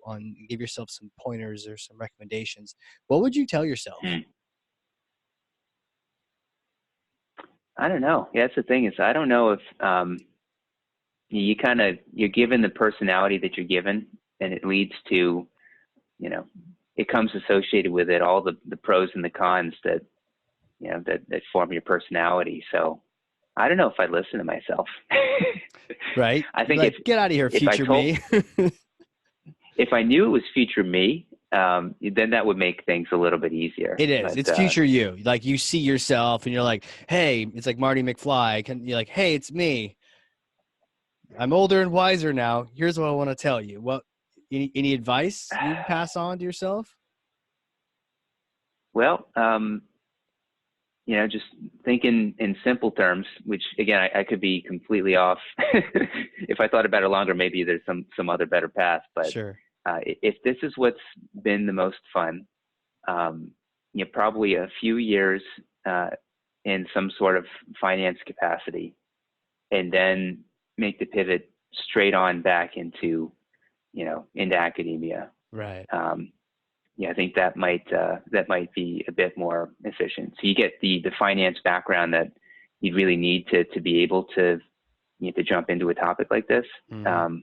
on, give yourself some pointers or some recommendations. What would you tell yourself? I don't know. Yeah, that's the thing, is I don't know if you're given the personality that you're given, and it leads to, it comes associated with it all the pros and the cons that that form your personality. So I don't know if I'd listen to myself. Right. I think like, get out of here, future me. If I knew it was future me, then that would make things a little bit easier. It is. It's future you. Like, you see yourself and you're like, hey, it's like Marty McFly. You're like, hey, it's me. I'm older and wiser now. Here's what I want to tell you. What, any advice you pass on to yourself? Well, just thinking in simple terms, which again, I could be completely off. If I thought about it longer, maybe there's some other better path. But sure. If this is what's been the most fun, probably a few years in some sort of finance capacity, and then make the pivot straight on back into academia. Right. I think that might be a bit more efficient. So you get the finance background that you really need to be able to jump into a topic like this. Mm-hmm.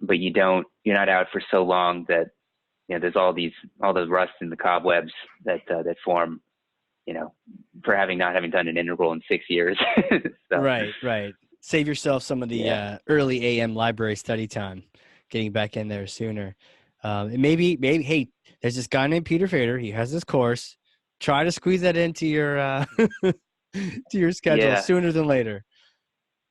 But you're not out for so long that there's all those rust and the cobwebs that form for not having done an integral in 6 years. So, right. Save yourself some of the early AM library study time, getting back in there sooner. And maybe, hey, there's this guy named Peter Fader. He has this course. Try to squeeze that into your to your schedule sooner than later.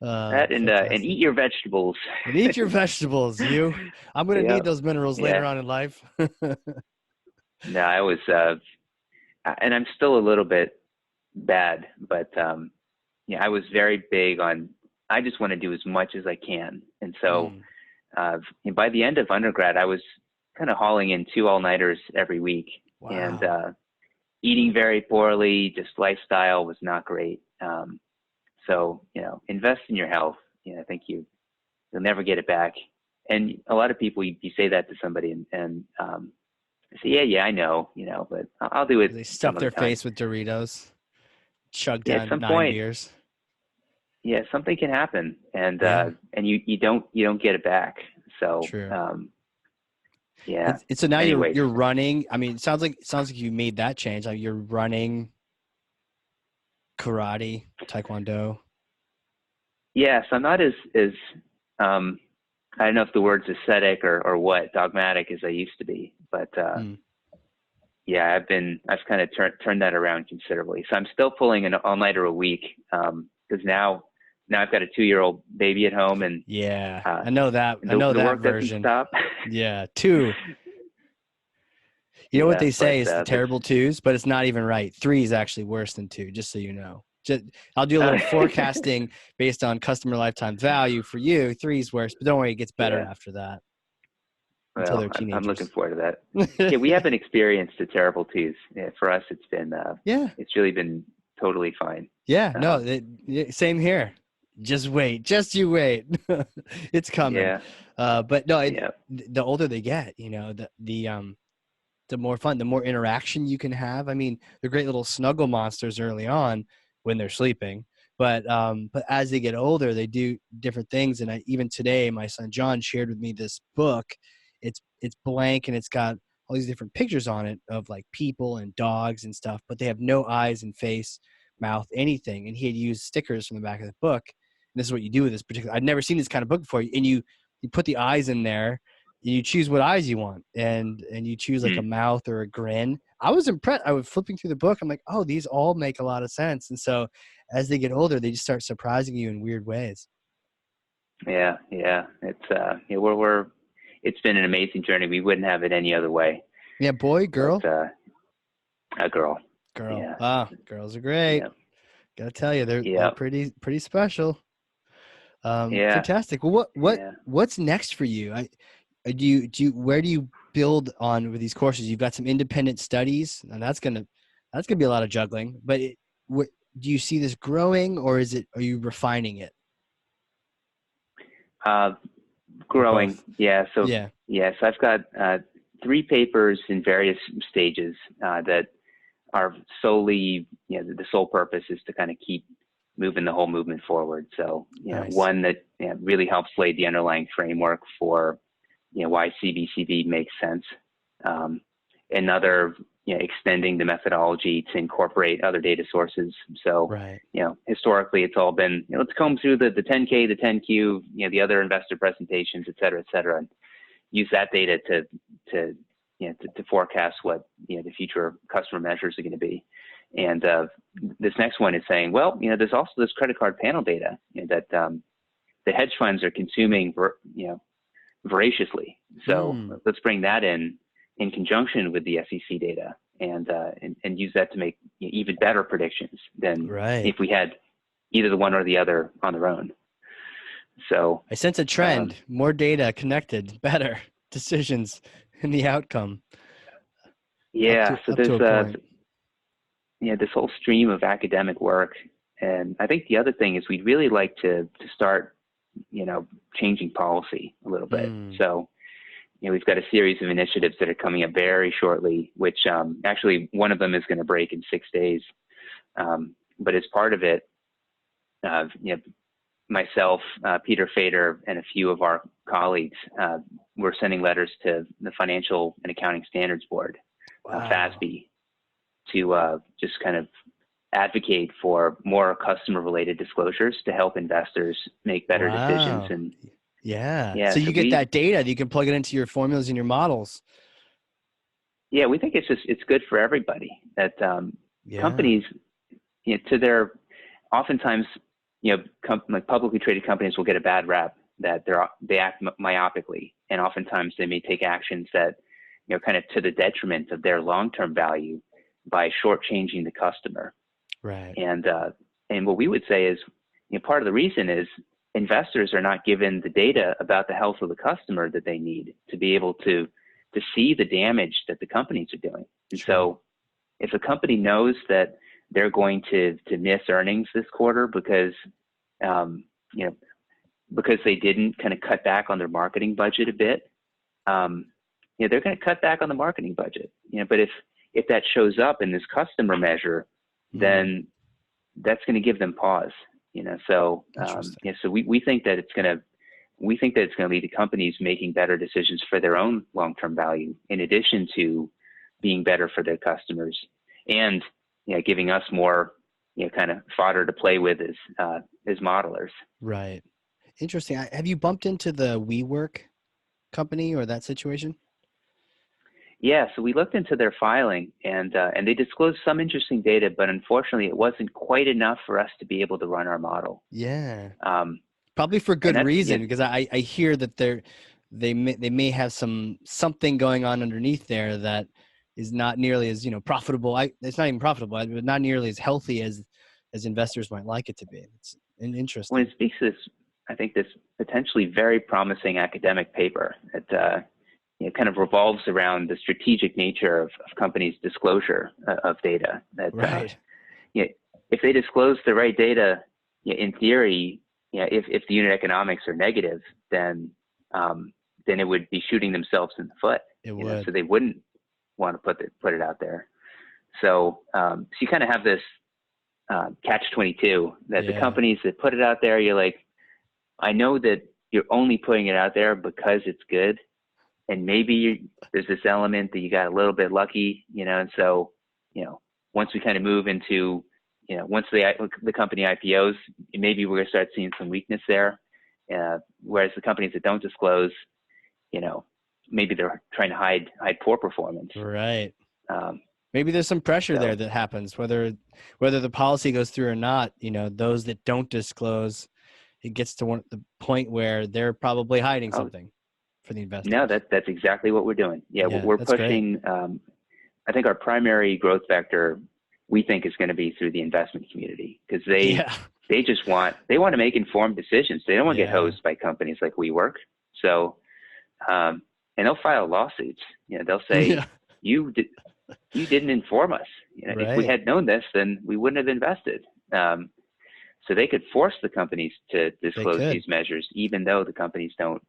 That and eat your vegetables. And eat your vegetables. I'm going to need those minerals later on in life. No, I was, and I'm still a little bit bad, but I was very big on, I just want to do as much as I can. And so by the end of undergrad, I was kind of hauling in 2 all-nighters every week. Wow. And eating very poorly, just lifestyle was not great. So, invest in your health. I think you'll never get it back. And a lot of people, you say that to somebody and say, yeah, I know, but I'll do it. They stuff their face with Doritos, chug down 9 beers. Yeah, something can happen, and you don't get it back. So true. So now you're running. I mean, it sounds like you made that change. Like, you're running, karate, taekwondo. Yeah, so I'm not as I don't know if the word's ascetic or what, dogmatic as I used to be, but I've kind of turned that around considerably. So I'm still pulling an all-nighter a week because now I've got a 2-year-old baby at home, and I know that. I know that version. Stop. Yeah, 2. You know what they say is the terrible 2s, but it's not even right. 3 is actually worse than 2, just so you know. I'll do a little forecasting based on customer lifetime value for you. 3 is worse, but don't worry, it gets better after that. Until they're teenagers. I'm looking forward to that. We haven't experienced the terrible 2s. Yeah, for us, it's been it's really been totally fine. Yeah, same here. Just wait. Just you wait. It's coming. Yeah. But no, the older they get, the more fun, the more interaction you can have. I mean, they're great little snuggle monsters early on when they're sleeping, but as they get older, they do different things. And even today, my son John shared with me this book. It's blank and it's got all these different pictures on it of like people and dogs and stuff, but they have no eyes and face, mouth, anything. And he had used stickers from the back of the book. And this is what you do with this particular. I'd never seen this kind of book before. And you put the eyes in there. You choose what eyes you want, and you choose like a mouth or a grin. I was impressed. I was flipping through the book. I'm like, oh, these all make a lot of sense. And so as they get older, they just start surprising you in weird ways. Yeah. It's it's been an amazing journey. We wouldn't have it any other way. Yeah, boy, girl. But, a girl. Girl. Yeah. Girls are great. Yeah. Gotta tell you, they're pretty special. Fantastic. Well, what's next for you? where do you build on with these courses? You've got some independent studies, and that's gonna be a lot of juggling. But do you see this growing, or are you refining it? Growing. Both. Yeah. So Yeah. yes, I've got 3 papers in various stages that are solely, the sole purpose is to kind of keep moving the whole movement forward. So, Nice. one that really helps lay the underlying framework for, why CBCB makes sense. Another, extending the methodology to incorporate other data sources. So, Right. historically it's all been, let's comb through the 10K, the 10Q, the other investor presentations, et cetera, and use that data to forecast what, the future customer measures are going to be. And this next one is saying, well, there's also this credit card panel data that the hedge funds are consuming, voraciously. So let's bring that in conjunction with the SEC data and use that to make even better predictions than Right. if we had either the one or the other on their own. So I sense a trend: more data connected, better decisions in the outcome. Yeah. Up to a point. This whole stream of academic work. And I think the other thing is we'd really like to start, changing policy a little bit. So, we've got a series of initiatives that are coming up very shortly, which actually one of them is going to break in 6 days. But as part of it, myself, Peter Fader, and a few of our colleagues, were sending letters to the Financial and Accounting Standards Board, FASB, to just kind of advocate for more customer-related disclosures to help investors make better decisions. And so you get that data, you can plug it into your formulas and your models. Yeah, we think it's good for everybody that companies, to their oftentimes, like publicly traded companies will get a bad rap that they act myopically, and oftentimes they may take actions that kind of to the detriment of their long-term value by shortchanging the customer. Right. And what we would say is, part of the reason is investors are not given the data about the health of the customer that they need to be able to see the damage that the companies are doing. And so if a company knows that they're going to miss earnings this quarter because they didn't kind of cut back on their marketing budget a bit, they're going to cut back on the marketing budget. But if that shows up in this customer measure, then that's going to give them pause. So we think that it's going to lead to companies making better decisions for their own long-term value, in addition to being better for their customers, and giving us more kind of fodder to play with as modelers. Right. Interesting. Have you bumped into the WeWork company or that situation? Yeah, so we looked into their filing, and they disclosed some interesting data, but unfortunately, it wasn't quite enough for us to be able to run our model. Yeah, probably for good reason, because I hear that they may have something going on underneath there that is not nearly as profitable. It's not even profitable, but not nearly as healthy as investors might like it to be. It's interesting. When it speaks to this, I think this potentially very promising academic paper that kind of revolves around the strategic nature of companies' disclosure of data. That if they disclose the right data, in theory, if the unit economics are negative, then it would be shooting themselves in the foot. It would. So they wouldn't want to put it out there. So you kind of have this catch-22 that the companies that put it out there, you're like, I know that you're only putting it out there because it's good. And maybe there's this element that you got a little bit lucky, and so, once we kind of move into, once the company IPOs, maybe we're going to start seeing some weakness there. Whereas the companies that don't disclose, maybe they're trying to hide poor performance. Right. Maybe there's some pressure there that happens, whether the policy goes through or not. Those that don't disclose, it gets to the point where they're probably hiding something for the investors. No, that's exactly what we're doing. We're pushing. I think our primary growth vector, we think, is going to be through the investment community, because they just want to make informed decisions. They don't want to get hosed by companies like WeWork. So and they'll file lawsuits. They'll say, Yeah. you didn't inform us. If we Right. had known this, then we wouldn't have invested. So they could force the companies to They disclose could. these measures, even though the companies don't,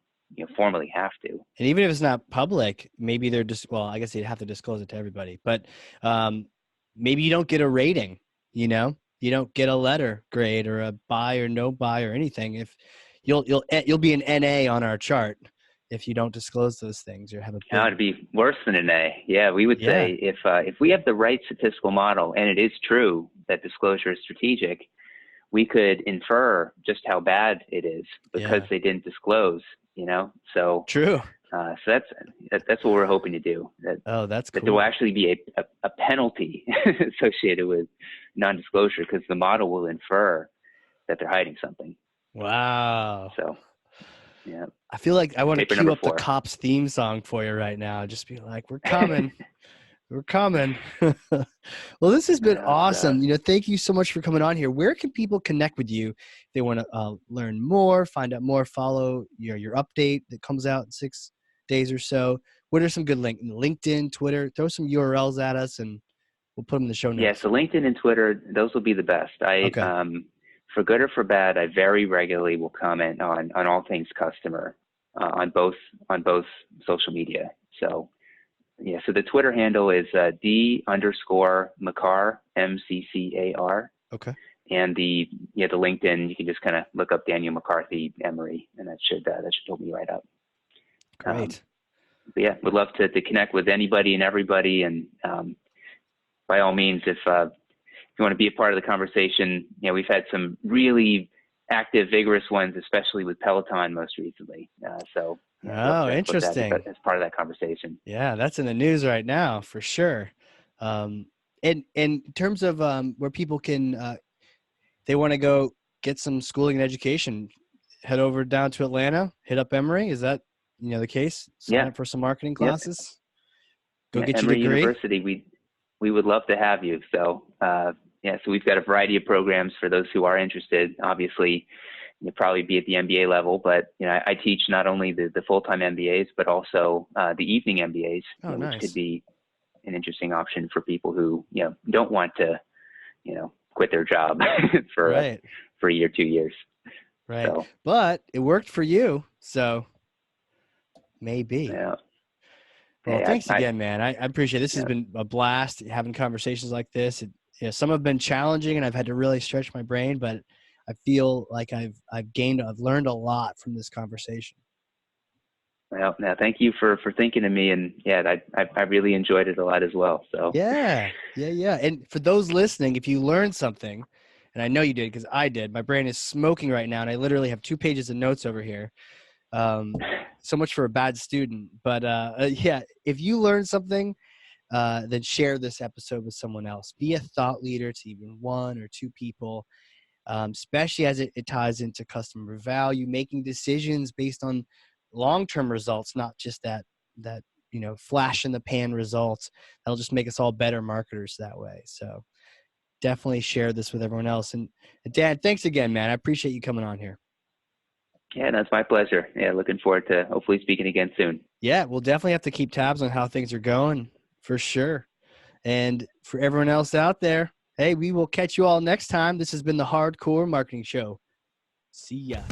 formally have to. And even if it's not public, maybe they're just, well, I guess you'd have to disclose it to everybody, but maybe you don't get a rating, you don't get a letter grade or a buy or no buy or anything. If you'll be an NA on our chart if you don't disclose those things or have a Now big, it'd be worse than an A. Yeah, we would yeah, say if we have the right statistical model, and it is true that disclosure is strategic, we could infer just how bad it is because yeah, they didn't disclose. So true. so that's what we're hoping to do. Oh, that's That there will cool. actually be a penalty associated with non-disclosure because the model will infer that they're hiding something. Wow. So, yeah, I feel like I want to paper cue number up the 4. Cops theme song for you right now. Just be like, we're coming. We're coming. Well, this has been awesome. Thank you so much for coming on here. Where can people connect with you if they want to learn more, find out more, follow your update that comes out in 6 days or so? What are some good links? LinkedIn, Twitter? Throw some URLs at us, and we'll put them in the show Yeah, notes. so LinkedIn and Twitter, those will be the best. Okay. For good or for bad, I very regularly will comment on all things customer on both social media. So yeah, so the Twitter handle is D_McCarr, MCCAR. Okay. And the LinkedIn, you can just kind of look up Daniel McCarthy Emory, and that should pull me right up. Great. But yeah, would love to connect with anybody and everybody, and by all means, if you want to be a part of the conversation, we've had some really active, vigorous ones, especially with Peloton most recently. So I'd love Oh, to put that interesting. as part of that conversation. Yeah, that's in the news right now for sure. And in terms of where people can, they want to go get some schooling and education, head over down to Atlanta, hit up Emory. Is that the case? Sign Yeah. up for some marketing Yep. classes. Go Yeah, get your Emory degree. University, we would love to have you. So so we've got a variety of programs for those who are interested. Obviously, you'll probably be at the MBA level, but I teach not only the full-time MBAs, but also the evening MBAs, Oh, which nice. could be an interesting option for people who don't want to quit their job for Right. for a year, 2 years. Right. So, But it worked for you, so maybe. yeah. Well, Hey, thanks again, man. I appreciate it. This has yeah. been a blast having conversations like this. Some have been challenging, and I've had to really stretch my brain, but I feel like I've learned a lot from this conversation. Well, now thank you for thinking of me, and yeah, I really enjoyed it a lot as well. So Yeah. And for those listening, if you learned something, and I know you did because I did, my brain is smoking right now, and I literally have 2 pages of notes over here. So much for a bad student, but yeah, if you learned something, then share this episode with someone else. Be a thought leader to even 1 or 2 people, especially as it ties into customer value, making decisions based on long-term results, not just that flash in the pan results. That'll just make us all better marketers that way. So definitely share this with everyone else. And Dan, thanks again, man. I appreciate you coming on here. yeah, that's my pleasure. Yeah, looking forward to hopefully speaking again soon. Yeah, we'll definitely have to keep tabs on how things are going for sure. And for everyone else out there, hey, we will catch you all next time. This has been the Hardcore Marketing Show. See ya.